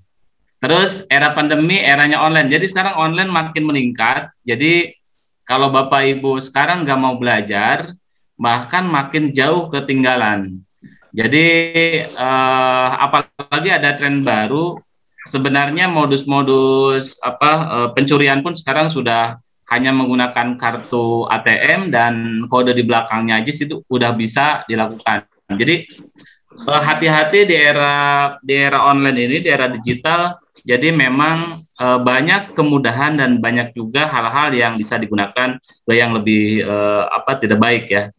Terus era pandemi, eranya online. Jadi sekarang online makin meningkat. Jadi kalau Bapak Ibu sekarang nggak mau belajar, bahkan makin jauh ketinggalan. Jadi apalagi ada tren baru, sebenarnya modus-modus pencurian pun sekarang sudah hanya menggunakan kartu ATM dan kode di belakangnya aja itu udah bisa dilakukan. Jadi hati-hati di era online ini, di era digital. Jadi memang banyak kemudahan dan banyak juga hal-hal yang bisa digunakan yang lebih tidak baik ya.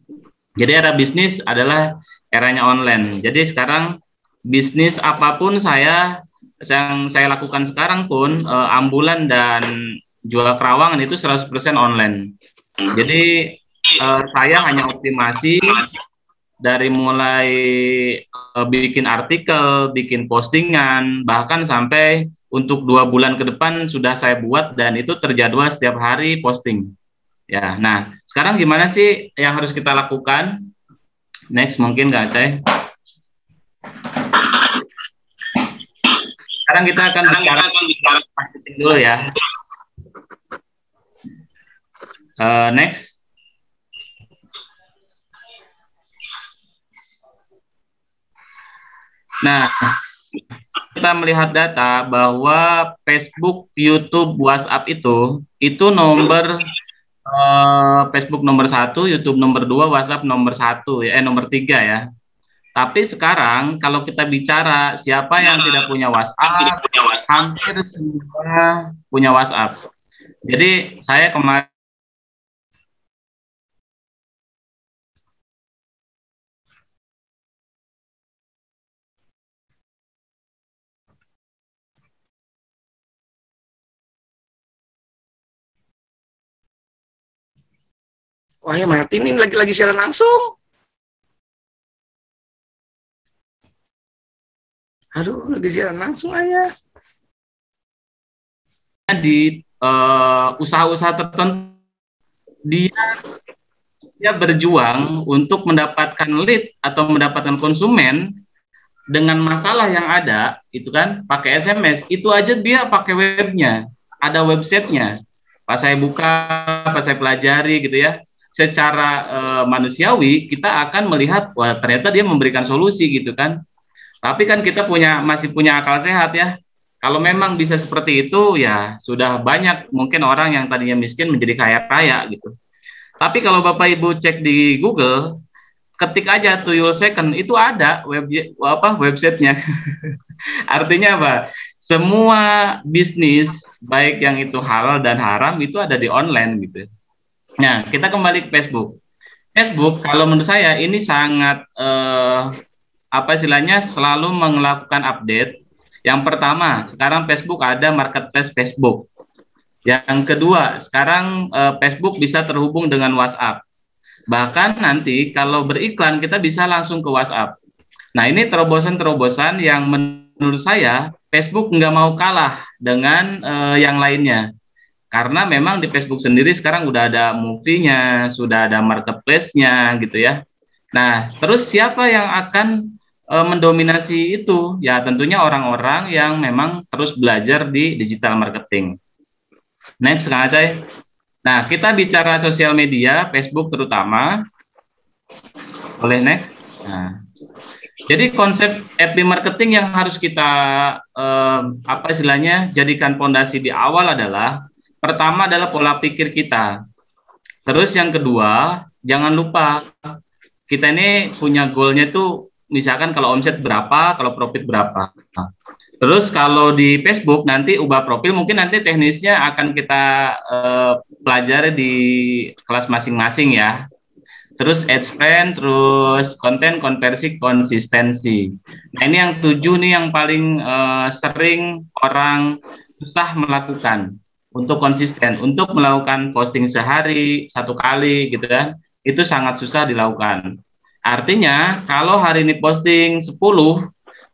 Jadi era bisnis adalah eranya online. Jadi sekarang bisnis apapun yang saya lakukan sekarang pun ambulan dan jual kerawangan itu 100% online. Jadi saya hanya optimasi dari mulai bikin artikel, bikin postingan, bahkan sampai untuk 2 bulan ke depan sudah saya buat dan itu terjadwal setiap hari posting. Ya, nah sekarang gimana sih yang harus kita lakukan? Next mungkin nggak saya. Sekarang kita akan bicara marketing dulu ya. Next. Nah, kita melihat data bahwa Facebook, YouTube, WhatsApp itu nomor Facebook nomor 1, YouTube nomor 2, WhatsApp nomor 1 nomor 3 ya. Tapi sekarang kalau kita bicara siapa yang tidak punya WhatsApp, hampir semua punya WhatsApp. Jadi saya kemarin Kok ayah mati nih lagi siaran langsung? Aduh, lagi siaran langsung ayah. Di usaha-usaha tertentu dia berjuang untuk mendapatkan lead atau mendapatkan konsumen dengan masalah yang ada, itu kan pakai SMS, itu aja dia pakai webnya, ada websitenya. Pas saya buka, pas saya pelajari gitu ya, secara manusiawi kita akan melihat wah ternyata dia memberikan solusi gitu kan. Tapi kan kita masih punya akal sehat ya. Kalau memang bisa seperti itu ya sudah banyak mungkin orang yang tadinya miskin menjadi kaya raya gitu. Tapi kalau Bapak Ibu cek di Google, ketik aja tuyul second itu ada websitenya. Artinya apa? Semua bisnis baik yang itu halal dan haram itu ada di online gitu. Nah, kita kembali ke Facebook. Facebook kalau menurut saya ini sangat istilahnya selalu melakukan update. Yang pertama, sekarang Facebook ada marketplace Facebook. Yang kedua, sekarang Facebook bisa terhubung dengan WhatsApp. Bahkan nanti kalau beriklan kita bisa langsung ke WhatsApp. Nah ini terobosan-terobosan yang menurut saya Facebook nggak mau kalah dengan yang lainnya. Karena memang di Facebook sendiri sekarang udah ada movie-nya, sudah ada marketplace-nya gitu ya. Nah terus siapa yang akan mendominasi itu? Ya tentunya orang-orang yang memang terus belajar di digital marketing. Next, Kang Acay. Nah, kita bicara sosial media, Facebook terutama. Boleh next? Nah, jadi konsep FB marketing yang harus kita jadikan fondasi di awal adalah pertama adalah pola pikir kita. Terus yang kedua, jangan lupa kita ini punya goalnya tuh misalkan kalau omset berapa, kalau profit berapa. Terus kalau di Facebook nanti ubah profil mungkin nanti teknisnya akan kita pelajari di kelas masing-masing ya. Terus ad spend, terus konten, konversi, konsistensi. Nah ini yang 7 nih yang paling sering orang susah melakukan untuk konsisten, untuk melakukan posting sehari, 1 kali gitu kan, itu sangat susah dilakukan. Artinya kalau hari ini posting 10,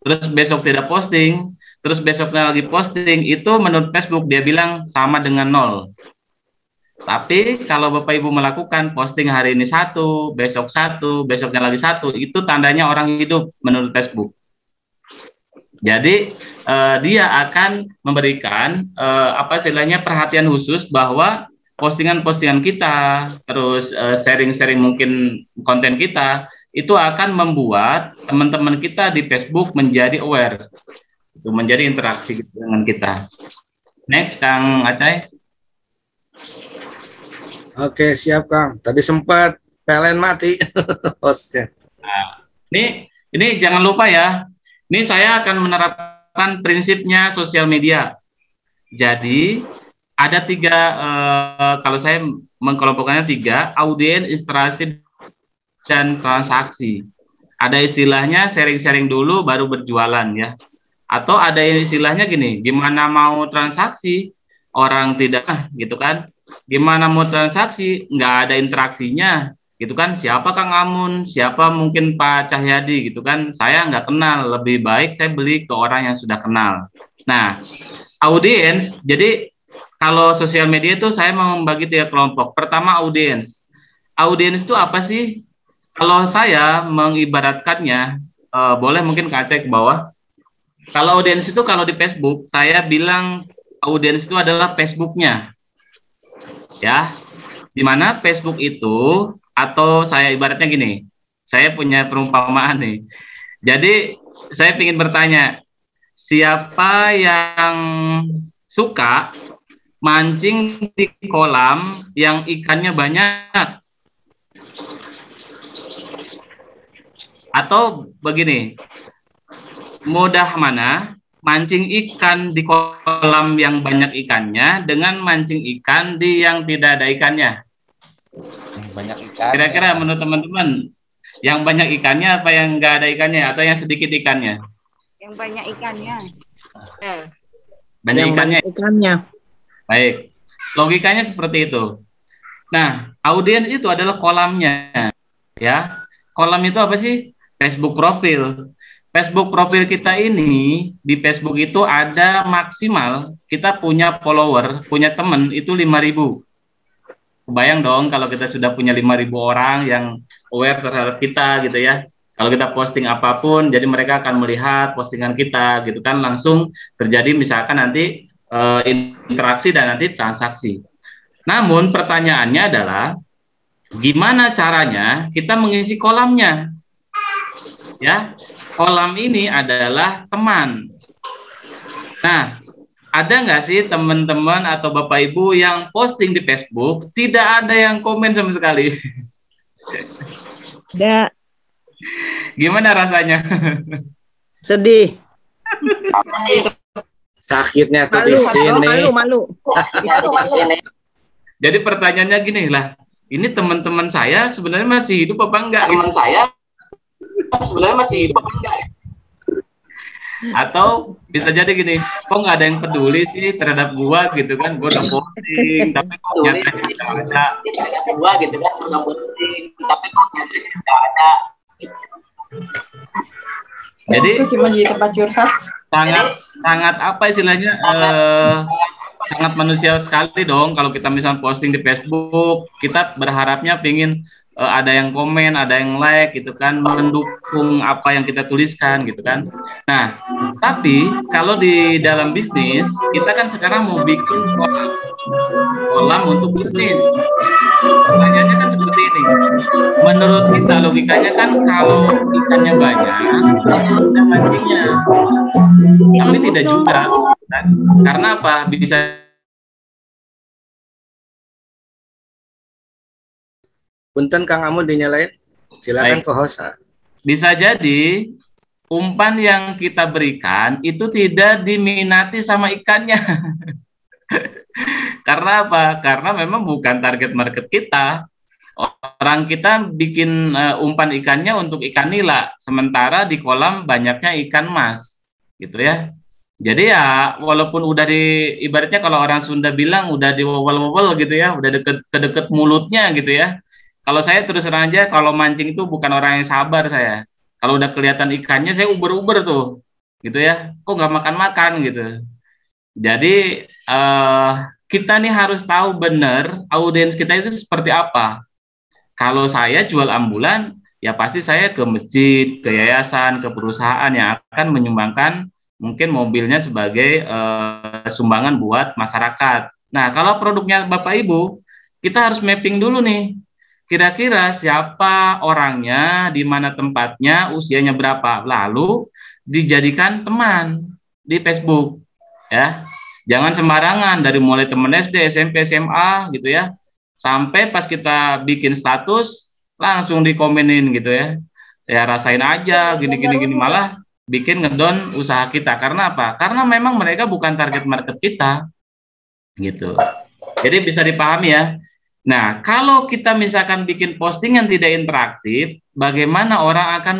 terus besok tidak posting, terus besoknya lagi posting, itu menurut Facebook dia bilang sama dengan 0. Tapi kalau Bapak Ibu melakukan posting hari ini 1, besok 1, besoknya lagi 1, itu tandanya orang hidup menurut Facebook. Jadi dia akan memberikan perhatian khusus bahwa postingan-postingan kita, terus sharing-sharing mungkin konten kita, itu akan membuat teman-teman kita di Facebook menjadi aware. Itu menjadi interaksi dengan kita. Next, Kang Acay. Oke, siap Kang. Tadi sempat PLN mati hostnya. Nah, ini jangan lupa ya. Ini saya akan menerapkan prinsipnya sosial media. Jadi ada 3, kalau saya mengkelompokkannya 3, audiens, interaksi, dan transaksi. Ada istilahnya sharing-sharing dulu baru berjualan ya. Atau ada istilahnya gini, gimana mau transaksi, orang tidak, gitu kan. Gimana mau transaksi, nggak ada interaksinya, gitu kan. Siapa Kang Amun, siapa mungkin Pak Cahyadi, gitu kan. Saya nggak kenal, lebih baik saya beli ke orang yang sudah kenal. Nah, audiens, jadi kalau sosial media itu saya mau membagi 3 kelompok. Pertama audiens. Audiens itu apa sih? Kalau saya mengibaratkannya, boleh mungkin Kak Acay ke bawah. Kalau audiens itu kalau di Facebook, saya bilang audiens itu adalah Facebooknya. Ya, dimana Facebook itu, atau saya ibaratnya gini, saya punya perumpamaan nih. Jadi, saya ingin bertanya, siapa yang suka mancing di kolam yang ikannya banyak? Atau begini, mudah mana mancing ikan di kolam yang banyak ikannya dengan mancing ikan di yang tidak ada ikannya? Banyak ikan. Kira-kira menurut teman-teman, yang banyak ikannya apa yang nggak ada ikannya atau yang sedikit ikannya? Yang banyak ikannya. Banyak yang ikannya. Banyak ikannya. Baik, logikanya seperti itu. Nah, audiens itu adalah kolamnya, ya. Kolam itu apa sih? Facebook profil. Facebook profil kita ini di Facebook itu ada maksimal kita punya follower, punya temen itu 5.000. Kebayang dong kalau kita sudah punya 5.000 orang yang aware terhadap kita gitu ya. Kalau kita posting apapun, jadi mereka akan melihat postingan kita gitu kan, langsung terjadi misalkan nanti interaksi dan nanti transaksi. Namun pertanyaannya adalah gimana caranya kita mengisi kolamnya? Ya, kolam ini adalah teman. Nah, ada nggak sih teman-teman atau Bapak Ibu yang posting di Facebook tidak ada yang komen sama sekali? Ada. Gimana rasanya? Sedih. Sakitnya tuh di sini. Malu. Jadi pertanyaannya gini lah, ini teman-teman saya sebenarnya masih hidup apa enggak? Teman saya sebenarnya masih hidup apa enggak? Atau bisa jadi gini, kok nggak ada yang peduli sih terhadap gua gitu kan, gua udah posting, tapi kok nyatanya tidak ada. Gua gitu kan, udah posting, tapi kok nyatanya tidak ada. Jadi cuma jadi tempat curhat. Sangat apa istilahnya? Sangat manusiawi sekali dong kalau kita misalnya posting di Facebook, kita berharapnya pingin ada yang komen, ada yang like gitu kan, mendukung apa yang kita tuliskan gitu kan. Nah, tapi kalau di dalam bisnis, kita kan sekarang mau bikin kolam untuk bisnis. Pertanyaannya kan seperti ini. Menurut kita logikanya kan kalau ikannya banyak, ada mancingnya. Tapi tidak juga. Karena apa? Bisa Punten Kang Amun dinyalain. Silakan ke host. Bisa jadi umpan yang kita berikan itu tidak diminati sama ikannya. Karena apa? Karena memang bukan target market kita. Orang kita bikin umpan ikannya untuk ikan nila, sementara di kolam banyaknya ikan mas, gitu ya. Jadi ya walaupun udah ibaratnya kalau orang Sunda bilang udah diwawal-wawal gitu ya, udah deket mulutnya gitu ya. Kalau saya terus terang aja, kalau mancing itu bukan orang yang sabar saya. Kalau udah kelihatan ikannya, saya uber-uber tuh, gitu ya. Kok nggak makan-makan gitu. Jadi kita nih harus tahu benar audiens kita itu seperti apa. Kalau saya jual ambulan, ya pasti saya ke masjid, ke yayasan, ke perusahaan yang akan menyumbangkan mungkin mobilnya sebagai sumbangan buat masyarakat. Nah, kalau produknya Bapak Ibu, kita harus mapping dulu nih. Kira-kira siapa orangnya, di mana tempatnya, usianya berapa, lalu dijadikan teman di Facebook, ya. Jangan sembarangan dari mulai teman SD, SMP, SMA gitu ya, sampai pas kita bikin status langsung dikomenin gitu ya. Ya rasain aja gini malah bikin ngedon usaha kita. Karena apa? Karena memang mereka bukan target market kita, gitu. Jadi bisa dipahami ya. Nah, kalau kita misalkan bikin posting yang tidak interaktif, bagaimana orang akan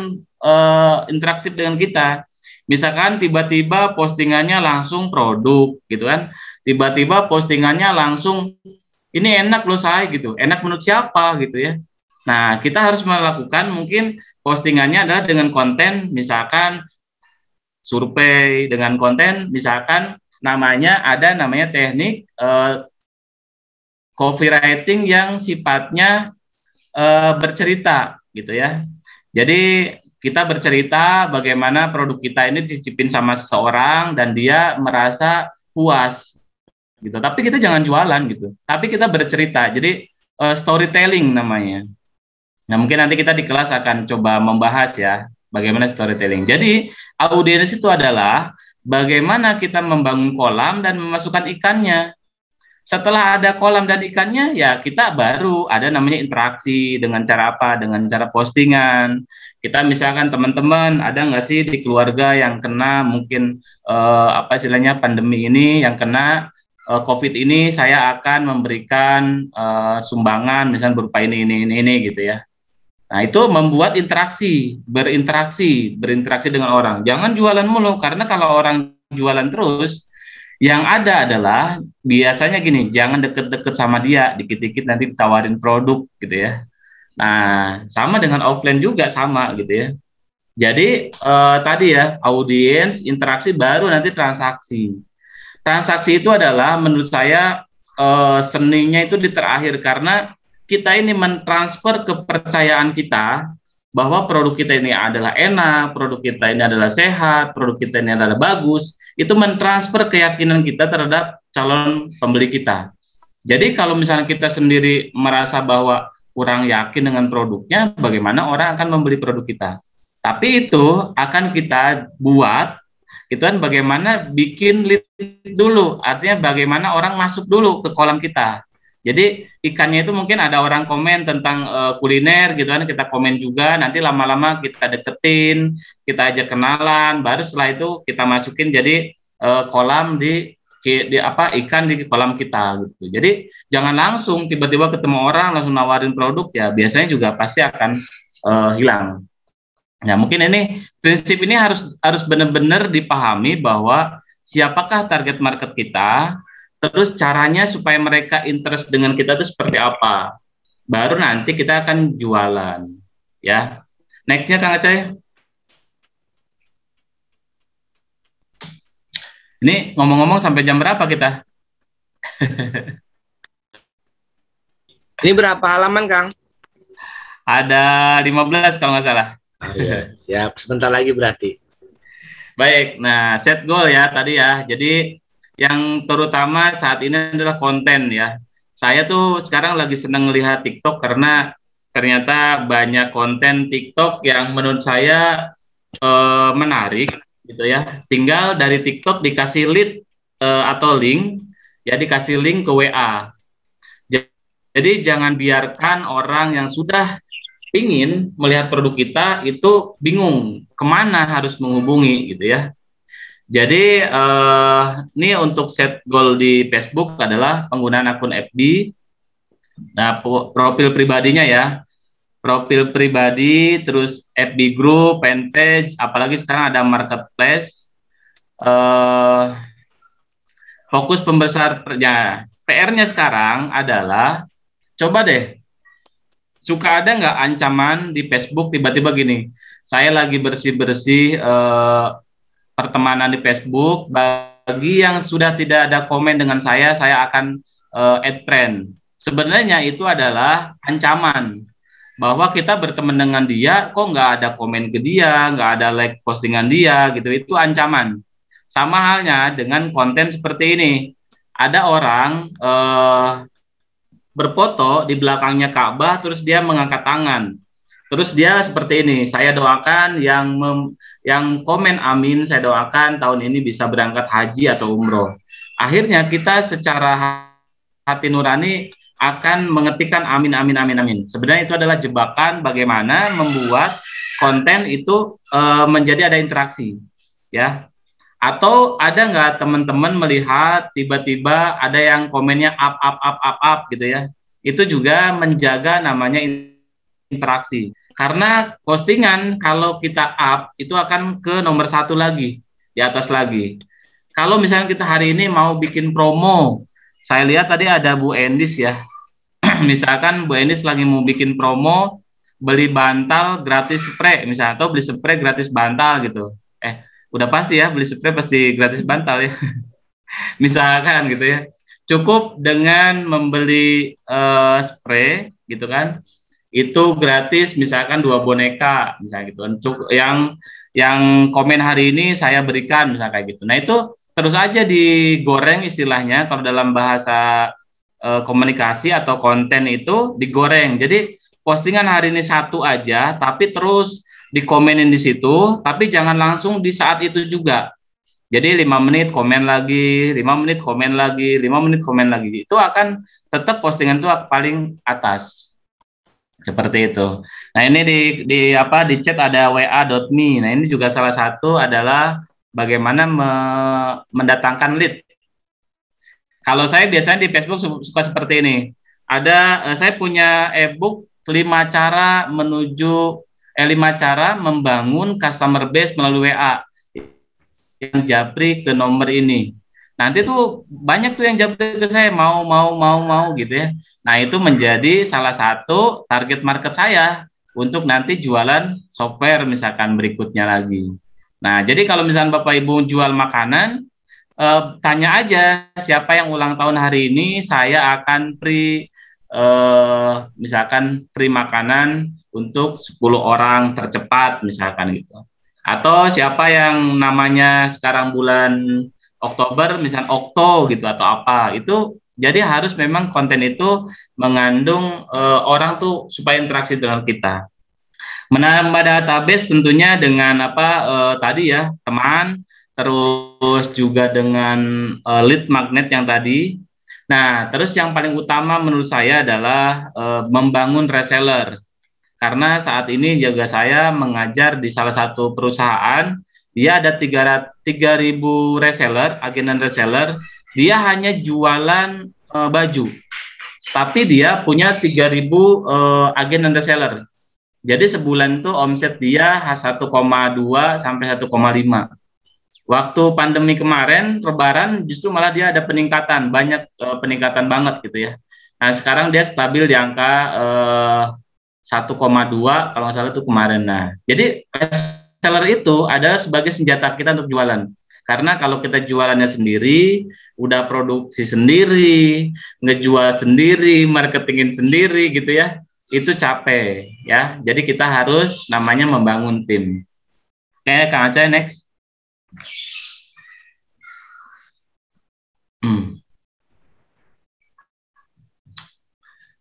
interaktif dengan kita? Misalkan tiba-tiba postingannya langsung produk, gitu kan? Tiba-tiba postingannya langsung, ini enak loh saya, gitu. Enak menurut siapa, gitu ya? Nah, kita harus melakukan mungkin postingannya adalah dengan konten, misalkan survei, dengan konten, misalkan namanya teknik copywriting yang sifatnya bercerita gitu ya. Jadi kita bercerita bagaimana produk kita ini dicicipin sama seseorang dan dia merasa puas gitu. Tapi kita jangan jualan gitu. Tapi kita bercerita. Jadi storytelling namanya. Nah, mungkin nanti kita di kelas akan coba membahas ya bagaimana storytelling. Jadi audiens itu adalah bagaimana kita membangun kolam dan memasukkan ikannya. Setelah ada kolam dan ikannya, ya kita baru ada namanya interaksi dengan cara apa? Dengan cara postingan. Kita misalkan teman-teman, ada nggak sih di keluarga yang kena mungkin apa istilahnya pandemi ini, yang kena COVID ini, saya akan memberikan sumbangan, misalnya berupa ini gitu ya. Nah itu membuat berinteraksi dengan orang. Jangan jualan mulu, karena kalau orang jualan terus, Yang ada adalah biasanya gini, jangan deket-deket sama dia, dikit-dikit nanti ditawarin produk gitu ya. Nah, sama dengan offline juga sama gitu ya. Jadi tadi ya, audiens, interaksi, baru nanti transaksi. Transaksi itu adalah menurut saya seninya itu di terakhir, karena kita ini mentransfer kepercayaan kita bahwa produk kita ini adalah enak, produk kita ini adalah sehat, produk kita ini adalah bagus, itu mentransfer keyakinan kita terhadap calon pembeli kita. Jadi kalau misalnya kita sendiri merasa bahwa kurang yakin dengan produknya, bagaimana orang akan membeli produk kita? Tapi itu akan kita buat, itu kan bagaimana bikin lead dulu, artinya bagaimana orang masuk dulu ke kolam kita. Jadi ikannya itu mungkin ada orang komen tentang kuliner gitu kan, kita komen juga, nanti lama-lama kita deketin, kita ajak kenalan, baru setelah itu kita masukin jadi kolam di ikan di kolam kita gitu. Jadi jangan langsung tiba-tiba ketemu orang langsung nawarin produk, ya biasanya juga pasti akan hilang. Nah, mungkin ini prinsip ini harus benar-benar dipahami bahwa siapakah target market kita, terus caranya supaya mereka interest dengan kita itu seperti apa. Baru nanti kita akan jualan, ya. Next-nya Kang Aceh. Ini ngomong-ngomong sampai jam berapa kita? Ini berapa halaman, Kang? Ada 15 kalau nggak salah. Oh, iya, siap. Sebentar lagi berarti. Baik, nah set goal ya tadi ya. Jadi yang terutama saat ini adalah konten ya. Saya tuh sekarang lagi senang melihat TikTok karena ternyata banyak konten TikTok yang menurut saya menarik gitu ya. Tinggal dari TikTok dikasih lead atau link, ya dikasih link ke WA. Jadi jangan biarkan orang yang sudah ingin melihat produk kita itu bingung kemana harus menghubungi gitu ya. Jadi ini untuk set goal di Facebook adalah penggunaan akun FB. Nah, profil pribadinya ya, profil pribadi, terus FB group, fanpage, apalagi sekarang ada marketplace. Fokus pembesar PR-nya sekarang adalah coba deh, suka ada nggak ancaman di Facebook tiba-tiba gini, saya lagi bersih-bersih pertemanan di Facebook, bagi yang sudah tidak ada komen dengan saya akan add friend. Sebenarnya itu adalah ancaman bahwa kita berteman dengan dia, kok nggak ada komen ke dia, nggak ada like postingan dia, gitu. Itu ancaman. Sama halnya dengan konten seperti ini. Ada orang berfoto di belakangnya Ka'bah, terus dia mengangkat tangan. Terus dia seperti ini, saya doakan yang komen amin, saya doakan tahun ini bisa berangkat haji atau umroh. Akhirnya kita secara hati nurani akan mengetikkan amin, amin, amin, amin. Sebenarnya itu adalah jebakan bagaimana membuat konten itu menjadi ada interaksi, ya. Atau ada nggak teman-teman melihat tiba-tiba ada yang komennya up gitu ya. Itu juga menjaga namanya interaksi. Karena postingan kalau kita up itu akan ke nomor 1 lagi, di atas lagi. Kalau misalnya kita hari ini mau bikin promo, saya lihat tadi ada Bu Endis ya. Misalkan Bu Endis lagi mau bikin promo, beli bantal gratis spray misalnya, atau beli spray gratis bantal gitu. Udah pasti ya, beli spray pasti gratis bantal ya. Misalkan gitu ya. Cukup dengan membeli spray gitu kan, itu gratis misalkan 2 boneka misalnya gitu kan. Yang komen hari ini saya berikan misalnya kayak gitu. Nah itu terus aja digoreng istilahnya, kalau dalam bahasa komunikasi atau konten itu digoreng. Jadi postingan hari ini 1 aja, tapi terus dikomenin di situ, tapi jangan langsung di saat itu juga. Jadi 5 menit komen lagi, 5 menit komen lagi, 5 menit komen lagi. Itu akan tetap postingan itu paling atas. Seperti itu. Nah, ini di chat ada wa.me. Nah, ini juga salah satu adalah bagaimana mendatangkan lead. Kalau saya biasanya di Facebook suka seperti ini. Saya punya e-book 5 cara membangun customer base melalui WA yang japri ke nomor ini. nanti tuh banyak tuh yang japri ke saya mau gitu ya. Nah, itu menjadi salah satu target market saya untuk nanti jualan software misalkan berikutnya lagi. Nah, jadi kalau misalkan Bapak Ibu jual makanan, tanya aja siapa yang ulang tahun hari ini, saya akan misalkan free makanan untuk 10 orang tercepat misalkan gitu. Atau siapa yang namanya sekarang bulan Oktober misalkan Okto gitu atau apa. Itu jadi harus memang konten itu mengandung orang tuh supaya interaksi dengan kita. Menambah database tentunya dengan tadi ya, teman, terus juga dengan lead magnet yang tadi. Nah, terus yang paling utama menurut saya adalah membangun reseller. Karena saat ini juga saya mengajar di salah satu perusahaan, dia ada 3.000 reseller, agen dan reseller, dia hanya jualan baju. Tapi dia punya 3.000 agen dan reseller. Jadi sebulan itu omset dia 1,2 sampai 1,5. Waktu pandemi kemarin, Lebaran, justru malah dia ada peningkatan, banyak peningkatan banget gitu ya. Nah, sekarang dia stabil di angka 1,2 kalau nggak salah itu kemarin. Nah, jadi reseller itu adalah sebagai senjata kita untuk jualan. Karena kalau kita jualannya sendiri, udah produksi sendiri, ngejual sendiri, marketingin sendiri gitu ya, itu capek ya. Jadi kita harus namanya membangun tim. Oke, Kang Aceh next.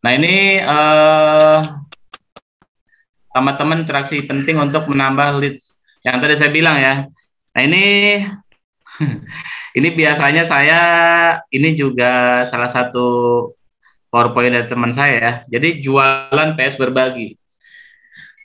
Nah, ini teman-teman interaksi penting untuk menambah leads. Yang tadi saya bilang ya. Nah, ini biasanya saya, ini juga salah satu PowerPoint dari teman saya ya. Jadi jualan PS berbagi.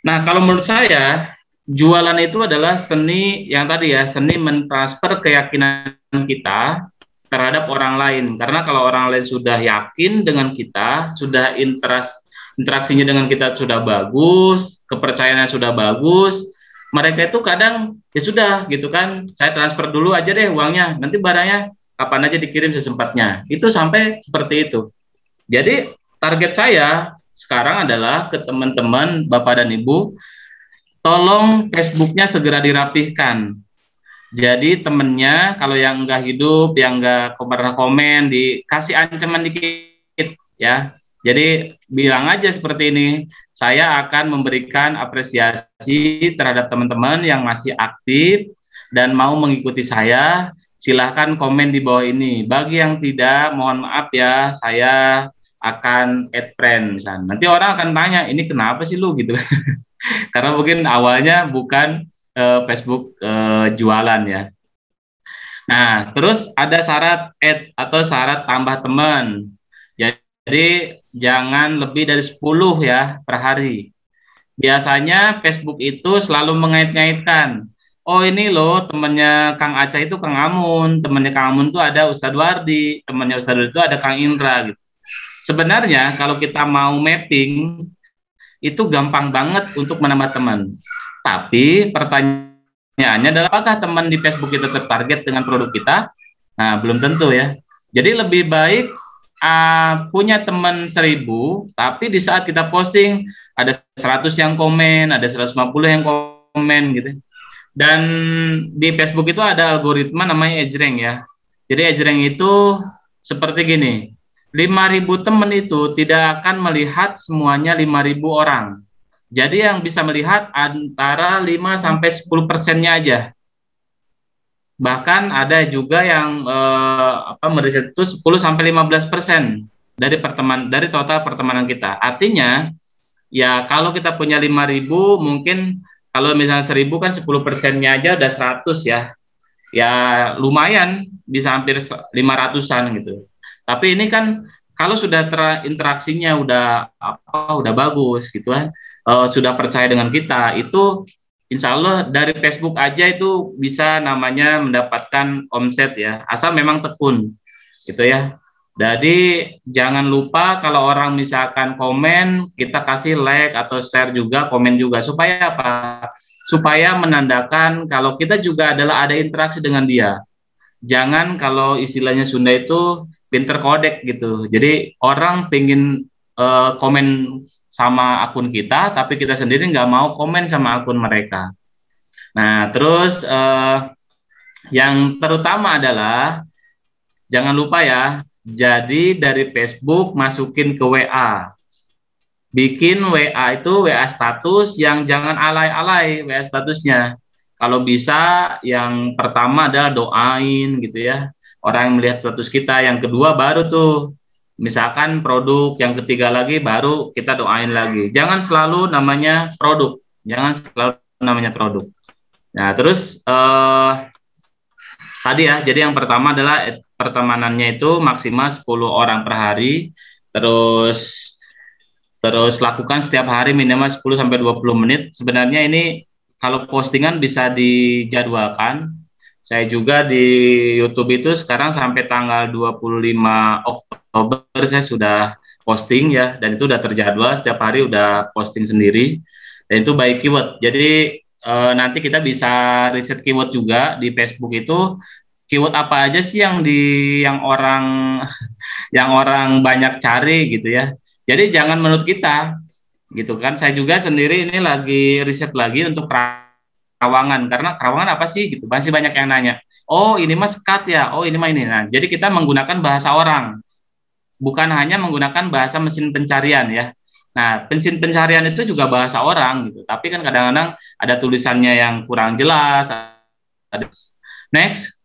Nah, kalau menurut saya jualan itu adalah seni yang tadi ya, seni mentransfer keyakinan kita terhadap orang lain. Karena kalau orang lain sudah yakin dengan kita, sudah interaksinya dengan kita sudah bagus, kepercayaannya sudah bagus, mereka itu kadang ya sudah gitu kan, saya transfer dulu aja deh uangnya, nanti barangnya kapan aja dikirim sesempatnya. Itu sampai seperti itu. Jadi target saya sekarang adalah ke teman-teman Bapak dan Ibu, tolong Facebooknya segera dirapihkan. Jadi temennya kalau yang nggak hidup, yang nggak pernah komen, dikasih ancaman dikit ya. Jadi bilang aja seperti ini, saya akan memberikan apresiasi terhadap teman-teman yang masih aktif dan mau mengikuti saya. Silahkan komen di bawah ini. Bagi yang tidak, mohon maaf ya, saya akan add friend misalnya. Nanti orang akan tanya, ini kenapa sih lu gitu? Karena mungkin awalnya bukan Facebook jualan ya. Nah, terus ada syarat add atau syarat tambah teman. Jadi jangan lebih dari 10 ya per hari. Biasanya Facebook itu selalu mengait-ngaitkan. Oh, ini loh temannya Kang Aceh itu Kang Amun, temannya Kang Amun itu ada Ustadz Wardi, temannya Ustadz Wardi itu ada Kang Indra gitu. Sebenarnya kalau kita mau mapping itu gampang banget untuk menambah teman. Tapi pertanyaannya adalah apakah teman di Facebook kita tertarget dengan produk kita? Nah, belum tentu ya. Jadi lebih baik punya teman 1000, tapi di saat kita posting ada 100 yang komen, ada 150 yang komen gitu. Dan di Facebook itu ada algoritma namanya EdgeRank ya. Jadi EdgeRank itu seperti gini, 5.000 teman itu tidak akan melihat semuanya 5.000 orang. Jadi yang bisa melihat antara 5-10%-nya aja. Bahkan ada juga yang meriset itu 10-15% dari total pertemanan kita. Artinya ya kalau kita punya 5.000 mungkin kalau misalnya 1.000 kan 10%-nya aja udah 100 ya. Ya lumayan bisa hampir 500-an gitu. Tapi ini kan kalau sudah interaksinya udah bagus gitu kan, sudah percaya dengan kita, itu insya Allah dari Facebook aja itu bisa namanya mendapatkan omset ya, asal memang tekun gitu ya. Jadi jangan lupa kalau orang misalkan komen, kita kasih like atau share juga, komen juga, supaya apa? Supaya menandakan kalau kita juga ada interaksi dengan dia. jangan kalau istilahnya Sunda itu pinter kodek gitu. Jadi orang pengen komen sama akun kita, tapi kita sendiri nggak mau komen sama akun mereka. Nah, terus yang terutama adalah jangan lupa ya, jadi dari Facebook masukin ke WA. Bikin WA itu WA status yang jangan alay-alay WA statusnya. Kalau bisa yang pertama adalah doain gitu ya. Orang yang melihat status kita, yang kedua baru tuh misalkan produk, yang ketiga lagi baru kita doain lagi. Jangan selalu namanya produk. Jangan selalu namanya produk. Nah, terus tadi ya, jadi yang pertama adalah pertemanannya itu maksimal 10 orang per hari. Terus lakukan setiap hari minimal 10 sampai 20 menit. Sebenarnya ini kalau postingan bisa dijadwalkan. Saya juga di YouTube itu sekarang sampai tanggal 25 Oktober saya sudah posting ya, dan itu udah terjadwal, setiap hari udah posting sendiri, dan itu by keyword. Jadi nanti kita bisa riset keyword juga di Facebook itu, keyword apa aja sih yang orang banyak cari gitu ya. Jadi jangan menurut kita gitu kan. Saya juga sendiri ini lagi riset lagi untuk Kerawangan, karena Kerawangan apa sih gitu, masih banyak yang nanya. Oh ini mas sekat ya, oh ini mah ini. Nah, jadi kita menggunakan bahasa orang, bukan hanya menggunakan bahasa mesin pencarian ya. Nah, mesin pencarian itu juga bahasa orang gitu, tapi kan kadang-kadang ada tulisannya yang kurang jelas. Next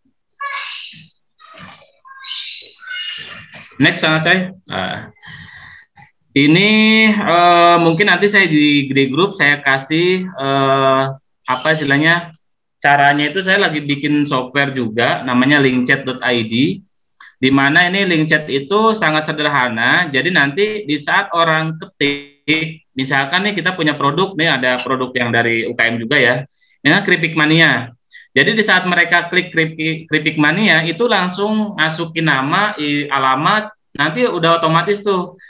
Sangat ini mungkin nanti saya di grup saya kasih apa istilahnya, caranya itu saya lagi bikin software juga namanya linkchat.id, di mana ini linkchat itu sangat sederhana. Jadi nanti di saat orang ketik, misalkan nih kita punya produk nih, ada produk yang dari UKM juga ya, ini Keripik Mania. Jadi di saat mereka klik Keripik Mania itu langsung masukin nama, alamat, nanti udah otomatis tuh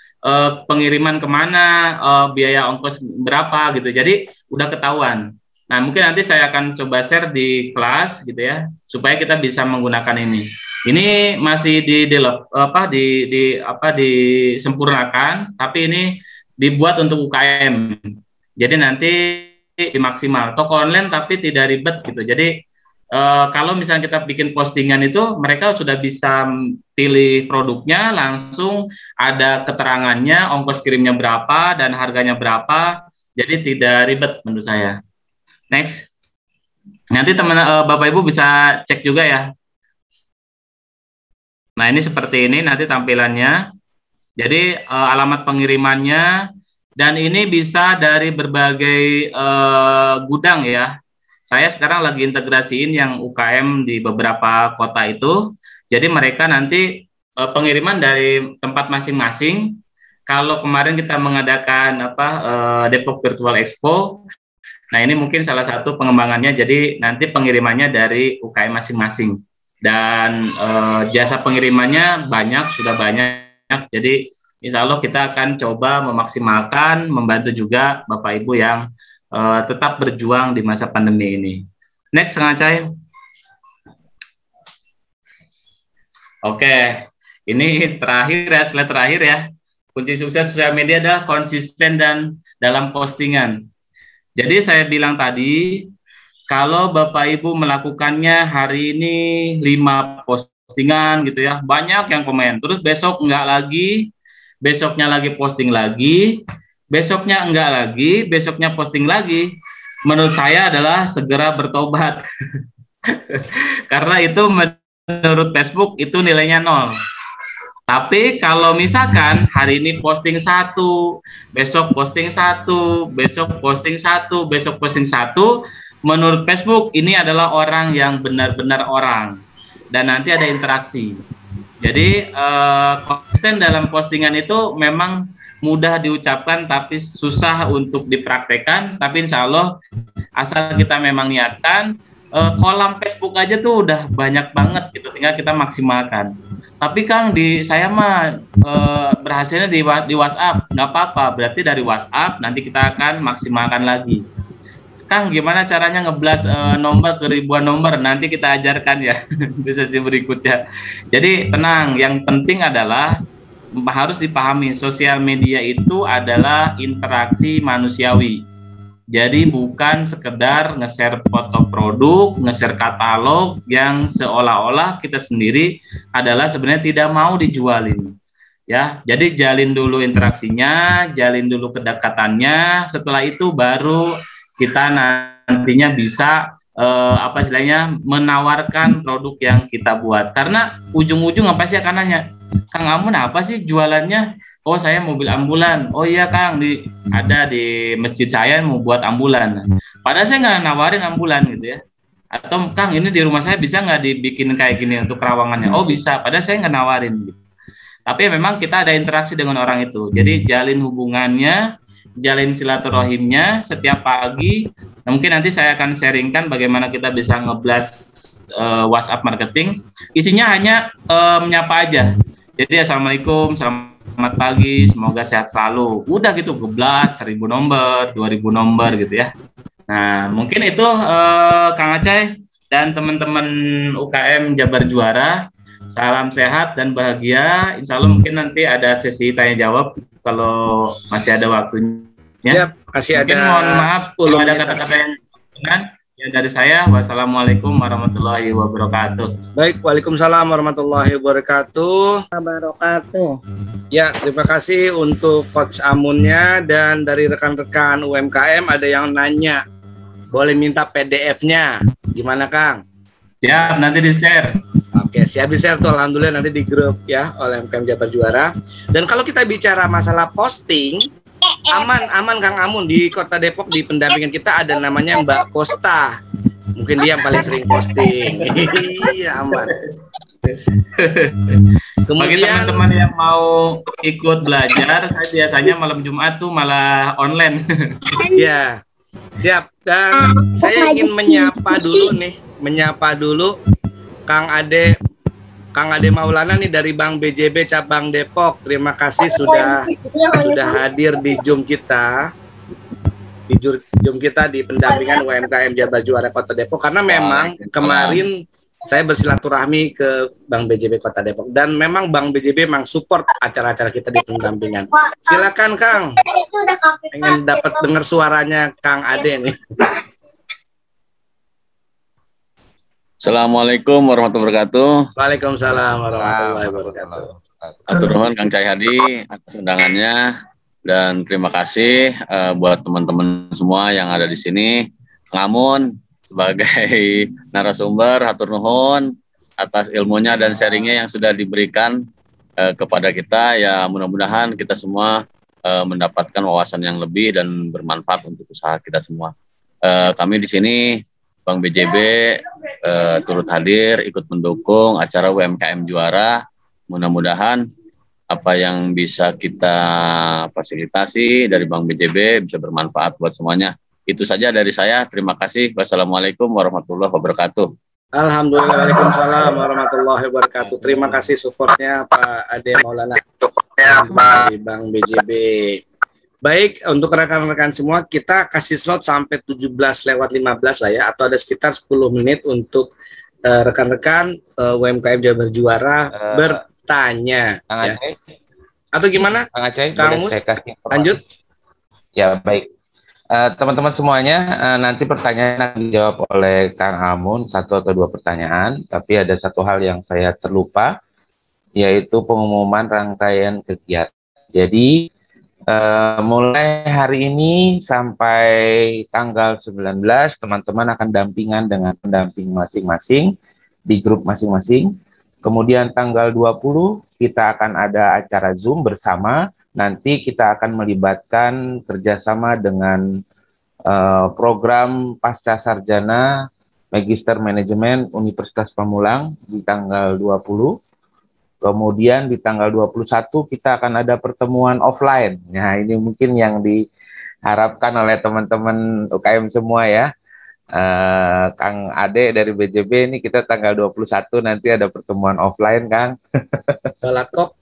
pengiriman kemana, biaya ongkos berapa gitu. Jadi udah ketahuan. Nah, mungkin nanti saya akan coba share di kelas gitu ya, supaya kita bisa menggunakan ini. Ini masih disempurnakan, tapi ini dibuat untuk UKM. Jadi nanti dimaksimal. Toko online tapi tidak ribet gitu. Jadi kalau misalnya kita bikin postingan itu, mereka sudah bisa pilih produknya, langsung ada keterangannya, ongkos kirimnya berapa dan harganya berapa. Jadi tidak ribet menurut saya. Next, nanti Bapak Ibu bisa cek juga ya. Nah ini seperti ini nanti tampilannya. Jadi alamat pengirimannya, dan ini bisa dari berbagai gudang ya. Saya sekarang lagi integrasiin yang UKM di beberapa kota itu. Jadi mereka nanti pengiriman dari tempat masing-masing. Kalau kemarin kita mengadakan Depok Virtual Expo, nah ini mungkin salah satu pengembangannya. Jadi nanti pengirimannya dari UKM masing-masing, dan jasa pengirimannya sudah banyak. Jadi insya Allah kita akan coba memaksimalkan, membantu juga Bapak Ibu yang tetap berjuang di masa pandemi ini. Next, Ngacai. Oke, ini terakhir ya, slide terakhir ya. Kunci sukses sosial media adalah konsisten dan dalam postingan. Jadi saya bilang tadi, kalau Bapak Ibu melakukannya hari ini 5 postingan gitu ya, banyak yang komen. Terus besok enggak lagi, besoknya lagi posting lagi, besoknya enggak lagi, besoknya posting lagi. Menurut saya adalah segera bertobat. Karena itu menurut Facebook itu nilainya 0. Tapi kalau misalkan hari ini posting 1, besok posting 1, besok posting 1, besok posting 1, menurut Facebook ini adalah orang yang benar-benar orang, dan nanti ada interaksi. Jadi konsisten dalam postingan itu memang mudah diucapkan tapi susah untuk dipraktekkan. Tapi insya Allah asal kita memang niatkan, kolam Facebook aja tuh udah banyak banget gitu, tinggal kita maksimalkan. Tapi Kang, saya mah berhasilnya di WhatsApp, nggak apa-apa. Berarti dari WhatsApp nanti kita akan maksimalkan lagi. Kang, gimana caranya ngeblas nomor ke ribuan nomor? Nanti kita ajarkan ya di sesi berikutnya. Jadi tenang, yang penting adalah harus dipahami sosial media itu adalah interaksi manusiawi. Jadi bukan sekedar nge-share foto produk, nge-share katalog yang seolah-olah kita sendiri adalah sebenarnya tidak mau dijualin. Ya, jadi jalin dulu interaksinya, jalin dulu kedekatannya. Setelah itu baru kita nantinya bisa apa istilahnya menawarkan produk yang kita buat. Karena ujung-ujung apa sih akan nanya, Kang Amun apa sih jualannya? Oh saya mobil ambulan. Oh iya Kang, ada di masjid saya mau buat ambulan. Padahal saya nggak nawarin ambulan gitu ya. Atau Kang ini di rumah saya bisa nggak dibikin kayak gini untuk kerawangannya? Oh bisa. Padahal saya nggak nawarin. Gitu. Tapi memang kita ada interaksi dengan orang itu. Jadi jalin hubungannya, jalin silaturahimnya setiap pagi. Nah, mungkin nanti saya akan sharingkan bagaimana kita bisa ngeblas WhatsApp marketing. Isinya hanya menyapa aja. Jadi assalamualaikum, selamat pagi, semoga sehat selalu. Udah gitu geblas 1000 nomor, 2000 nomor gitu ya. Nah mungkin itu Kang Aceh dan teman-teman UKM Jabar Juara. Salam sehat dan bahagia. Insya Allah mungkin nanti ada sesi tanya jawab kalau masih ada waktunya. Ya, masih mungkin ada. Mohon maaf kalau ada kata-kata yang benar. Ya dari saya, wassalamualaikum warahmatullahi wabarakatuh. Baik, waalaikumsalam warahmatullahi wabarakatuh. Ya, terima kasih untuk Coach Amunnya dan dari rekan-rekan UMKM ada yang nanya, boleh minta PDF-nya, gimana Kang? Siap, nanti di-share. Oke, siap di-share tuh, alhamdulillah nanti di grup ya oleh UMKM Jabar Juara. Dan kalau kita bicara masalah posting, aman Kang Amun, di Kota Depok di pendampingan kita ada namanya Mbak Kosta. Mungkin dia yang paling sering posting. Iya, aman. Bagi teman-teman yang mau ikut belajar, saya biasanya malam Jumat tuh malah online. Ya, siap. Dan saya ingin menyapa dulu Kang Ade Maulana nih dari Bank BJB cabang Depok. Terima kasih sudah hadir di Zoom kita. Di pendampingan UMKM Jabar Juara Kota Depok, karena memang kemarin saya bersilaturahmi ke Bank BJB Kota Depok dan memang Bank BJB memang support acara-acara kita di pendampingan. Silakan Kang. Pengen dapat dengar suaranya Kang Ade nih. Assalamualaikum warahmatullahi wabarakatuh. Waalaikumsalam warahmatullahi wabarakatuh. Atur nuhun Kang Cahyadi atas undangannya dan terima kasih buat teman-teman semua yang ada di sini. Kang Amun sebagai narasumber, atur nuhun atas ilmunya dan sharingnya yang sudah diberikan kepada kita. Ya mudah-mudahan kita semua mendapatkan wawasan yang lebih dan bermanfaat untuk usaha kita semua. Kami di sini Bank BJB turut hadir, ikut mendukung acara UMKM Juara. Mudah-mudahan apa yang bisa kita fasilitasi dari Bank BJB bisa bermanfaat buat semuanya. Itu saja dari saya. Terima kasih. Wassalamualaikum warahmatullahi wabarakatuh. Alhamdulillah, waalaikumsalam warahmatullahi wabarakatuh. Terima kasih supportnya Pak Ade Maulana dari Bank BJB. Baik, untuk rekan-rekan semua, kita kasih slot sampai 17:15 lah ya, atau ada sekitar 10 menit untuk rekan-rekan UMKM Jabar Juara bertanya. Kang ya. Aceh. Atau gimana? Kang Aceh, Kang Mus, lanjut. Ya, baik. Teman-teman semuanya, nanti pertanyaan akan dijawab oleh Kang Amun, 1 atau 2 pertanyaan, tapi ada satu hal yang saya terlupa, yaitu pengumuman rangkaian kegiatan. Jadi, mulai hari ini sampai tanggal 19 teman-teman akan dampingan dengan pendamping masing-masing di grup masing-masing. Kemudian tanggal 20 kita akan ada acara Zoom bersama. Nanti kita akan melibatkan kerjasama dengan program Pasca Sarjana Magister Manajemen Universitas Pamulang di tanggal 20. Kemudian di tanggal 21 kita akan ada pertemuan offline. Nah, ini mungkin yang diharapkan oleh teman-teman UKM semua ya. Kang Ade dari BJB ini kita tanggal 21 nanti ada pertemuan offline, Kang. Balakop.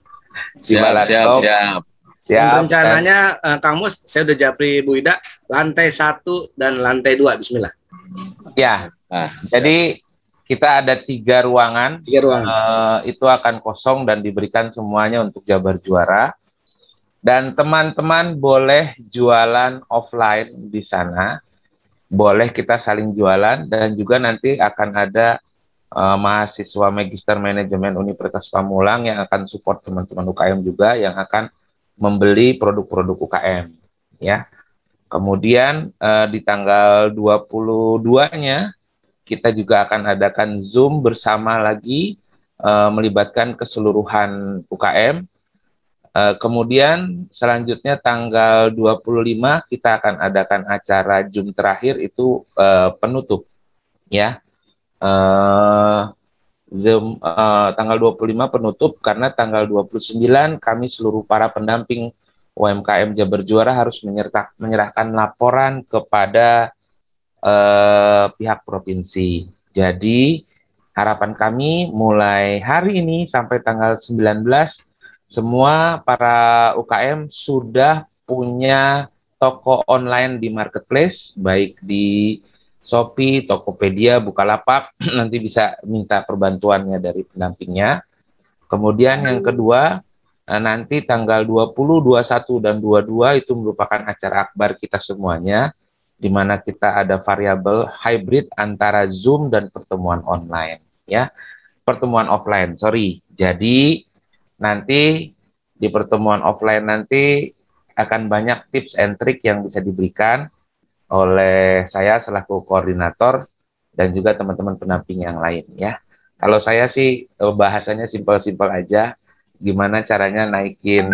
Di Balakop. Siap. Dan rencananya Kang Mus, saya udah japri Bu Ida, lantai 1 dan lantai 2, bismillah. Ya, jadi kita ada 3 ruangan. 3 ruangan. Itu akan kosong dan diberikan semuanya untuk Jabar Juara. Dan teman-teman boleh jualan offline di sana. Boleh kita saling jualan, dan juga nanti akan ada mahasiswa Magister Manajemen Universitas Pamulang yang akan support teman-teman UKM juga, yang akan membeli produk-produk UKM. Ya. Kemudian di tanggal 22-nya kita juga akan adakan Zoom bersama lagi, melibatkan keseluruhan UKM. Kemudian selanjutnya tanggal 25 kita akan adakan acara Zoom terakhir, itu penutup, ya. Zoom tanggal 25 penutup, karena tanggal 29 kami seluruh para pendamping UMKM Jabar Juara harus menyerahkan laporan kepada pihak provinsi. Jadi harapan kami mulai hari ini sampai tanggal 19, semua para UKM sudah punya toko online di marketplace, baik di Shopee, Tokopedia, Bukalapak, nanti bisa minta perbantuannya dari pendampingnya. Kemudian yang kedua, nanti tanggal 20, 21, dan 22 itu merupakan acara akbar kita semuanya, di mana kita ada variabel hybrid antara Zoom dan pertemuan online, ya. Pertemuan offline, sorry. Jadi nanti di pertemuan offline nanti akan banyak tips and trick yang bisa diberikan oleh saya selaku koordinator dan juga teman-teman pendamping yang lain, ya. Kalau saya sih bahasanya simpel-simpel aja, gimana caranya naikin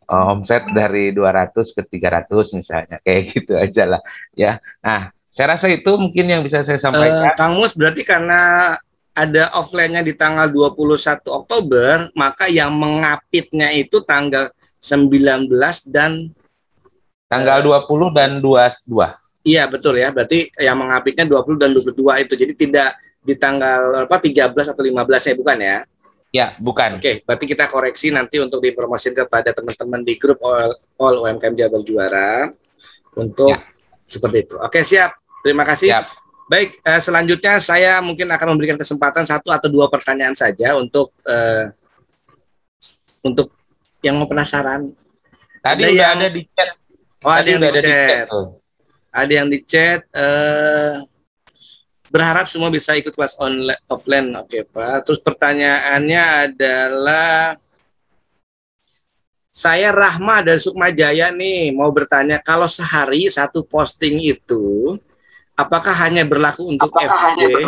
omset dari 200 ke 300 misalnya, kayak gitu aja lah, ya. Nah, saya rasa itu mungkin yang bisa saya sampaikan. Kang Mus, berarti karena ada offline-nya di tanggal 21 Oktober, maka yang mengapitnya itu tanggal 19 dan tanggal 20 dan 22. Iya, betul ya. Berarti yang mengapitnya 20 dan 22 itu. Jadi tidak di tanggal 13 atau 15 ya, bukan ya? Ya, bukan. Oke, berarti kita koreksi nanti untuk diinformasikan kepada teman-teman di grup All UMKM Jabar Juara untuk seperti itu. Oke, siap. Terima kasih. Siap. Baik, selanjutnya saya mungkin akan memberikan kesempatan 1 atau 2 pertanyaan saja untuk yang mau penasaran. Tadi udah ada di chat. Oh, ada yang di chat. Ada yang di chat. Berharap semua bisa ikut kelas online offline. Oke, Pak. Terus pertanyaannya adalah, saya Rahma dari Sukmajaya nih mau bertanya, kalau sehari 1 posting itu apakah hanya berlaku untuk FB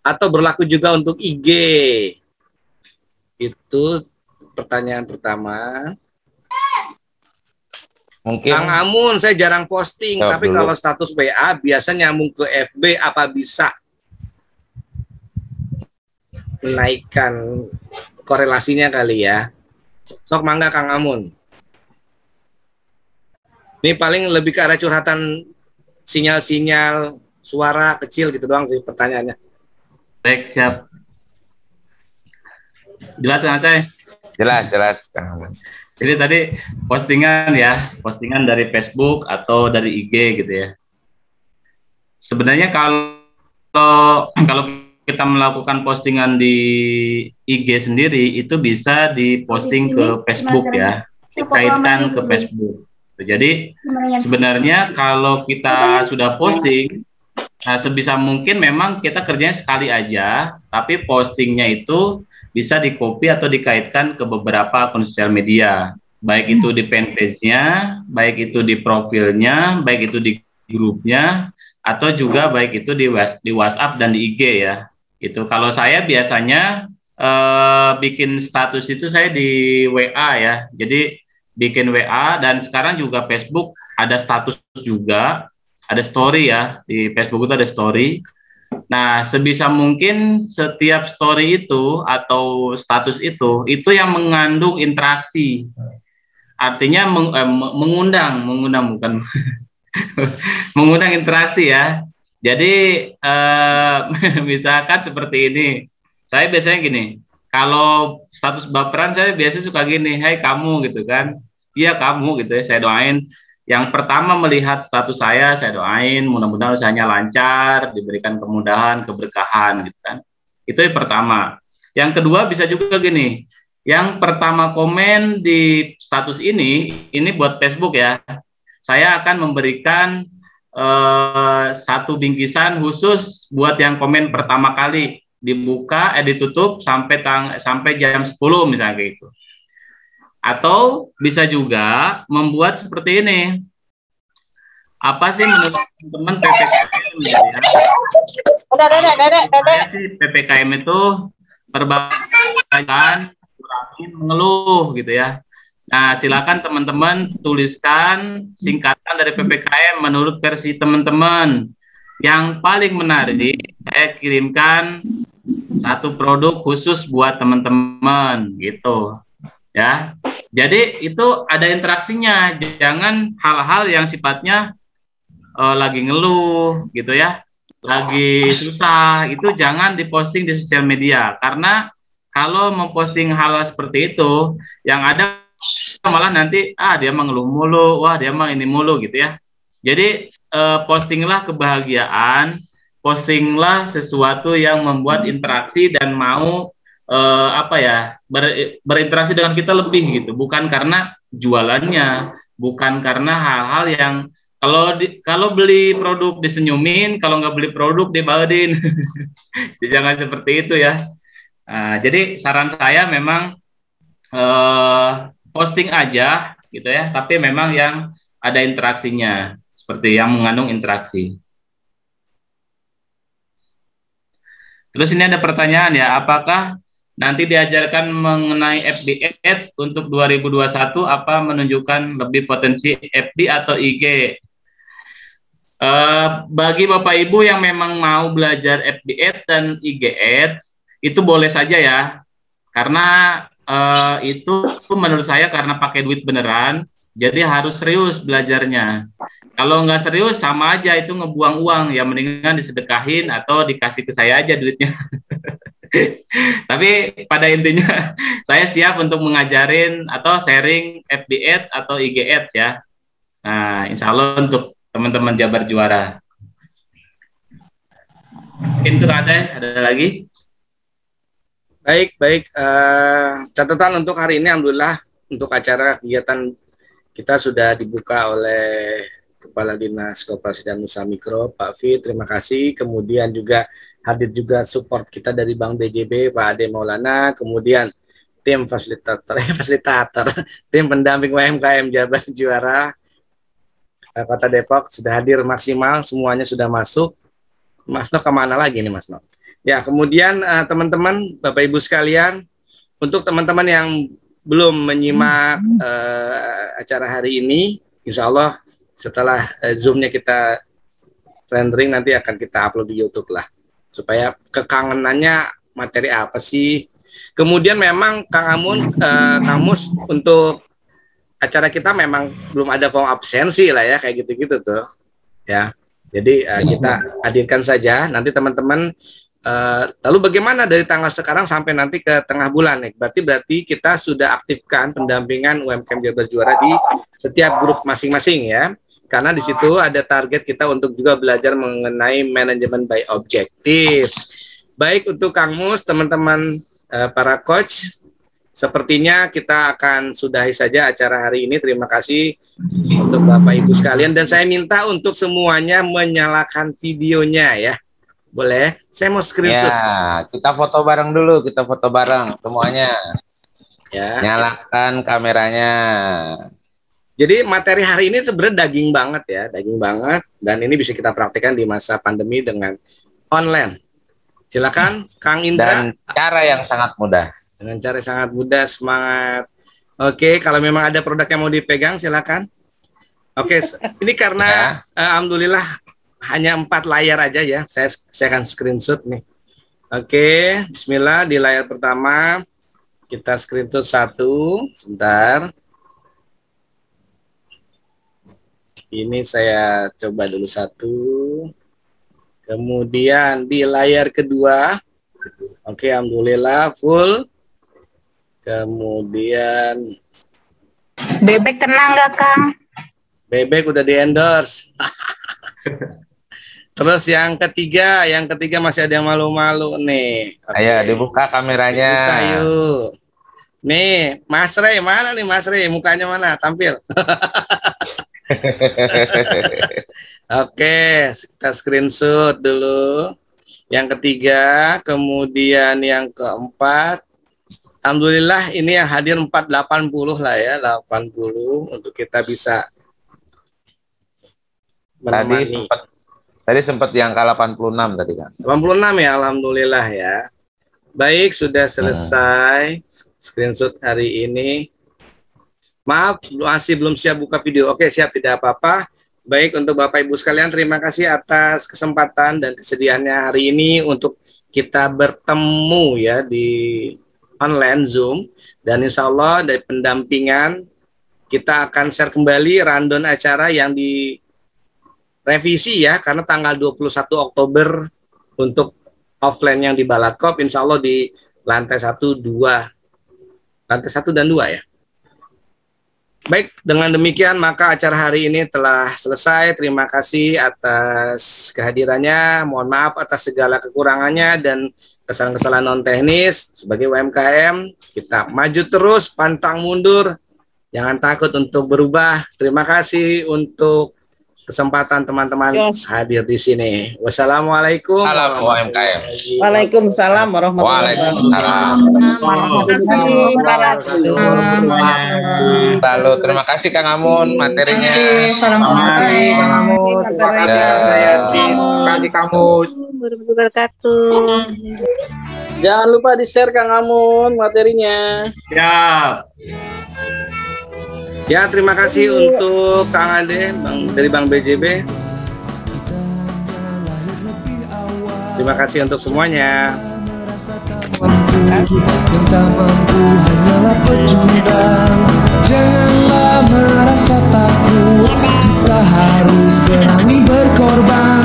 atau berlaku juga untuk IG? Itu pertanyaan pertama. Mungkin Kang Amun, saya jarang posting, tapi dulu. kalau status WA biasa nyambung ke FB, apa bisa menaikkan korelasinya kali ya? Sok mangga Kang Amun. Ini paling lebih ke arah curhatan sinyal-sinyal suara kecil gitu doang sih pertanyaannya. Baik, siap. Jelas nggak, Cai? Jelas, Kang Amun. Jadi tadi postingan dari Facebook atau dari IG gitu ya. Sebenarnya kalau kita melakukan postingan di IG sendiri, itu bisa diposting ke Facebook ya, dikaitkan ke Facebook. Jadi sebenarnya kalau kita sudah posting, nah sebisa mungkin memang kita kerjanya sekali aja, tapi postingnya itu bisa di-copy atau dikaitkan ke beberapa akun sosial media, baik itu di fanpage-nya, baik itu di profilnya, baik itu di grupnya, atau juga baik itu di WhatsApp dan di IG ya. Itu kalau saya biasanya bikin status itu saya di WA ya, jadi bikin WA, dan sekarang juga Facebook ada status juga, ada story ya, di Facebook itu ada story. Nah, sebisa mungkin setiap story itu atau status itu yang mengandung interaksi. Artinya mengundang bukan mengundang interaksi ya. Jadi misalkan seperti ini. Saya biasanya gini, kalau status baperan saya biasa suka gini, hai kamu gitu kan. Iya kamu gitu ya, saya doain. Yang pertama melihat status saya doain mudah-mudahan usahanya lancar, diberikan kemudahan, keberkahan gitu kan. Itu yang pertama. Yang kedua bisa juga gini, yang pertama komen di status ini buat Facebook ya. Saya akan memberikan satu bingkisan khusus buat yang komen pertama kali, dibuka, ditutup sampai jam 10 misalnya gitu. Atau bisa juga membuat seperti ini. Apa sih menurut teman-teman PPKM ya? PPKM itu perbaikan, kurangi, mengeluh gitu ya. Nah, silakan teman-teman tuliskan singkatan dari PPKM menurut versi teman-teman. Yang paling menarik, saya kirimkan satu produk khusus buat teman-teman gitu. Ya, jadi itu ada interaksinya, jangan hal-hal yang sifatnya lagi ngeluh gitu ya, lagi susah, itu jangan diposting di sosial media, karena kalau memposting hal seperti itu, yang ada malah nanti dia mah ngeluh mulu, wah dia mah ini mulu gitu ya. Jadi postinglah kebahagiaan, postinglah sesuatu yang membuat interaksi dan mau berinteraksi dengan kita lebih gitu, bukan karena jualannya, bukan karena hal-hal yang kalau beli produk disenyumin, kalau nggak beli produk dibaudin. Jangan seperti itu ya. Jadi saran saya memang posting aja gitu ya, tapi memang yang ada interaksinya, seperti yang mengandung interaksi. Terus ini ada pertanyaan ya, apakah nanti diajarkan mengenai FB Ads untuk 2021, apa menunjukkan lebih potensi FB atau IG? Bagi Bapak Ibu yang memang mau belajar FB Ads dan IG Ads, itu boleh saja ya, karena itu menurut saya karena pakai duit beneran, jadi harus serius belajarnya. Kalau nggak serius sama aja itu ngebuang uang, ya mendingan disedekahin atau dikasih ke saya aja duitnya. Tapi pada intinya saya siap untuk mengajarin atau sharing FB Ads atau IG Ads ya. Nah, insya Allah untuk teman-teman Jabar Juara. Itu ada lagi? Baik. Catatan untuk hari ini, alhamdulillah untuk acara kegiatan kita sudah dibuka oleh Kepala Dinas Koperasi dan Usaha Mikro, Pak Fi, terima kasih. Kemudian juga hadir juga support kita dari Bank BJB, Pak Ade Maulana. Kemudian tim fasilitator, tim pendamping UMKM Jabar Juara Kota Depok sudah hadir maksimal, semuanya sudah masuk. Mas Nok kemana lagi nih Mas Nok? Ya, kemudian teman-teman, Bapak Ibu sekalian, untuk teman-teman yang belum menyimak acara hari ini, insya Allah setelah Zoom-nya kita rendering nanti akan kita upload di YouTube lah, supaya kekangenannya materi apa sih. Kemudian memang Kang Amun, Kang Mus, untuk acara kita memang belum ada form absensi lah ya, kayak gitu-gitu tuh ya. Jadi kita hadirkan saja nanti teman-teman. Lalu bagaimana dari tanggal sekarang sampai nanti ke tengah bulan nih? Berarti kita sudah aktifkan pendampingan UMKM Jabar Juara di setiap grup masing-masing ya. Karena di situ ada target kita untuk juga belajar mengenai manajemen by objektif. Baik untuk Kang Mus, teman-teman para coach, sepertinya kita akan sudahi saja acara hari ini. Terima kasih untuk Bapak Ibu sekalian, dan saya minta untuk semuanya menyalakan videonya ya. Boleh? Saya mau screenshot. Ya, kita foto bareng dulu, kita foto bareng semuanya. Ya. Nyalakan kameranya. Jadi materi hari ini sebenarnya daging banget ya, daging banget, dan ini bisa kita praktikkan di masa pandemi dengan online. Silakan Kang Indra. Dan cara yang sangat mudah. Dengan cara yang sangat mudah, semangat. Oke, kalau memang ada produk yang mau dipegang silakan. Oke, ini karena alhamdulillah hanya 4 layar aja ya, saya akan screenshot nih. Oke, bismillah, di layar pertama kita screenshot satu, sebentar. Ini saya coba dulu satu. Kemudian di layar kedua, oke, alhamdulillah full. Kemudian Bebek kena nggak, Kang? Bebek udah di-endorse. Terus yang ketiga masih ada yang malu-malu nih. Ayo dibuka kameranya. Dibuka yuk. Nih, Mas Rey, mana nih Mas Rey? Mukanya mana? Tampil. Oke, kita screenshot dulu. Yang ketiga, kemudian yang keempat. Alhamdulillah ini yang hadir 480 lah ya, 80 untuk kita bisa menemani. Tadi sempat yang ke 86 tadi kan. 86 ya, alhamdulillah ya. Baik, sudah selesai screenshot hari ini. Maaf, masih belum siap buka video. Oke, siap, tidak apa-apa. Baik, untuk Bapak Ibu sekalian, terima kasih atas kesempatan dan kesediaannya hari ini untuk kita bertemu ya di online Zoom. Dan insya Allah dari pendampingan kita akan share kembali rundown acara yang direvisi ya, karena tanggal 21 Oktober untuk offline yang di Balatkop, insya Allah di lantai 1 dan 2 ya. Baik, dengan demikian maka acara hari ini telah selesai. Terima kasih atas kehadirannya. Mohon maaf atas segala kekurangannya dan kesalahan-kesalahan non teknis. Sebagai UMKM, kita maju terus, pantang mundur. Jangan takut untuk berubah. Terima kasih untuk kesempatan teman-teman hadir di sini. Wassalamualaikum. Salam UMKM. Waalaikumsalam warahmatullahi wabarakatuh. Terima kasih para Lalu terima kasih Kang Amun materinya. Salam Kang Amun. Terima kasih kamus. Wabarakatuh. Jangan lupa di-share Kang Amun materinya. Siap. Ya, terima kasih untuk Kang Ade dari Bank BJB. Terima kasih untuk semuanya. Yang tak mampu hanyalah pecundang. Janganlah merasa takut, kita harus berani berkorban.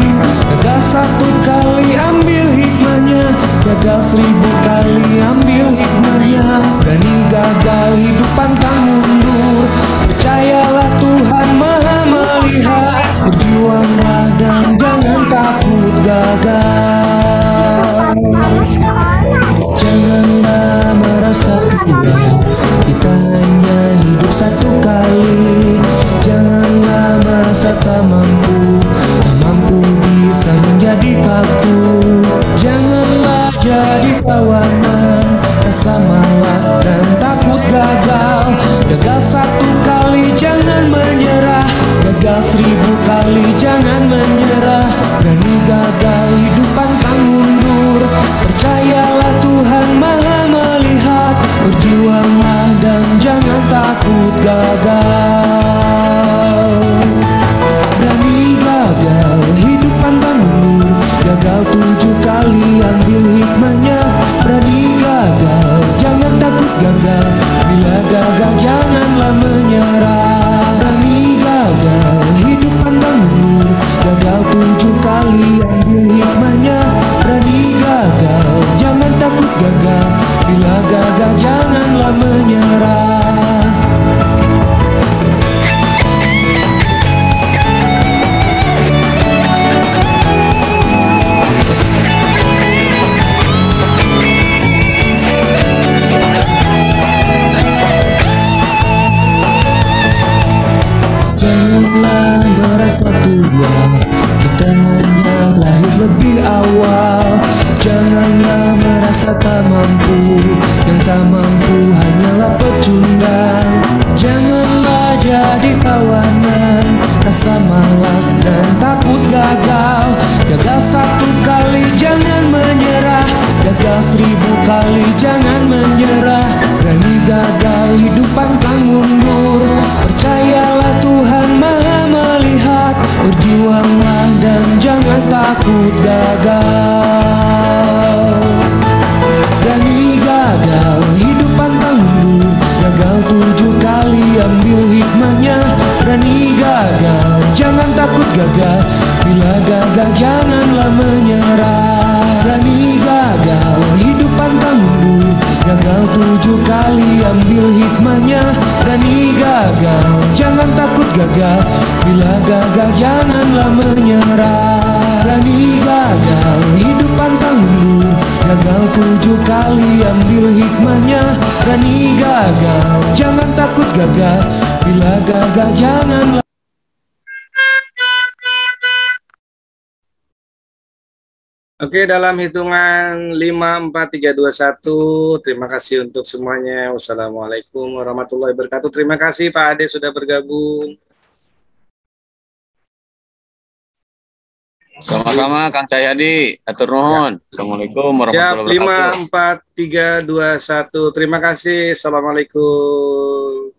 Gagal satu kali ambil hikmahnya, gagal 1000 kali ambil hikmahnya. Berani gagal hidup pantang mundur, percayalah Tuhan Maha melihat. Berjuanglah dan jangan takut gagal. Janganlah merasa kurang, kita hanya hidup satu kali. Janganlah merasa tak mampu bisa menjadi kaku. Janganlah jadi tawanan rasa malas dan takut gagal. Gagal satu kali jangan menyerah, gagal 1000 kali jangan menyerah. Berani gagal hidup pantang mundur, percayalah Tuhan Maha melihat. Berjuanglah dan jangan takut gagal. Berani gagal hidup pantang mundur, gagal 7 kali ambil hikmahnya. Berani gagal jangan takut gagal, bila gagal janganlah menyerah. Berani gagal hidup pantang mundur, gagal 7 kali ambil hikmahnya. Berani gagal jangan takut gagal, bila gagal janganlah menyerah. Janganlah merasa tua, kita hanya lahir lebih awal. Janganlah merasa tak mampu, yang tak mampu hanyalah pecundang. Janganlah jadi tawanan rasa malas dan takut gagal. Gagal satu kali jangan menyerah, gagal 1000 kali jangan menyerah. Berani gagal hidup pantang mundur, percayalah Tuhan Maha melihat. Berjuanglah dan jangan takut gagal. Berani gagal hidup pantang mundur, gagal 7 kali ambil hikmahnya. Berani gagal jangan takut gagal, bila gagal janganlah menyerah. Berani gagal hidup pantang mundur, gagal 7 kali, ambil hikmahnya. Berani gagal, jangan takut gagal. Bila gagal janganlah menyerah. Berani gagal, hidup pantang mundur. Gagal 7 kali, ambil hikmahnya. Berani gagal, jangan takut gagal. Bila gagal janganlah. Oke, dalam hitungan 5, 4, 3, 2, 1. Terima kasih untuk semuanya. Wassalamualaikum warahmatullahi wabarakatuh. Terima kasih Pak Ade sudah bergabung. Sama-sama Kang Cahyadi, atur nuhun. Assalamualaikum Siap, warahmatullahi wabarakatuh. 5, 4, 3, 2, 1. Terima kasih. Assalamualaikum.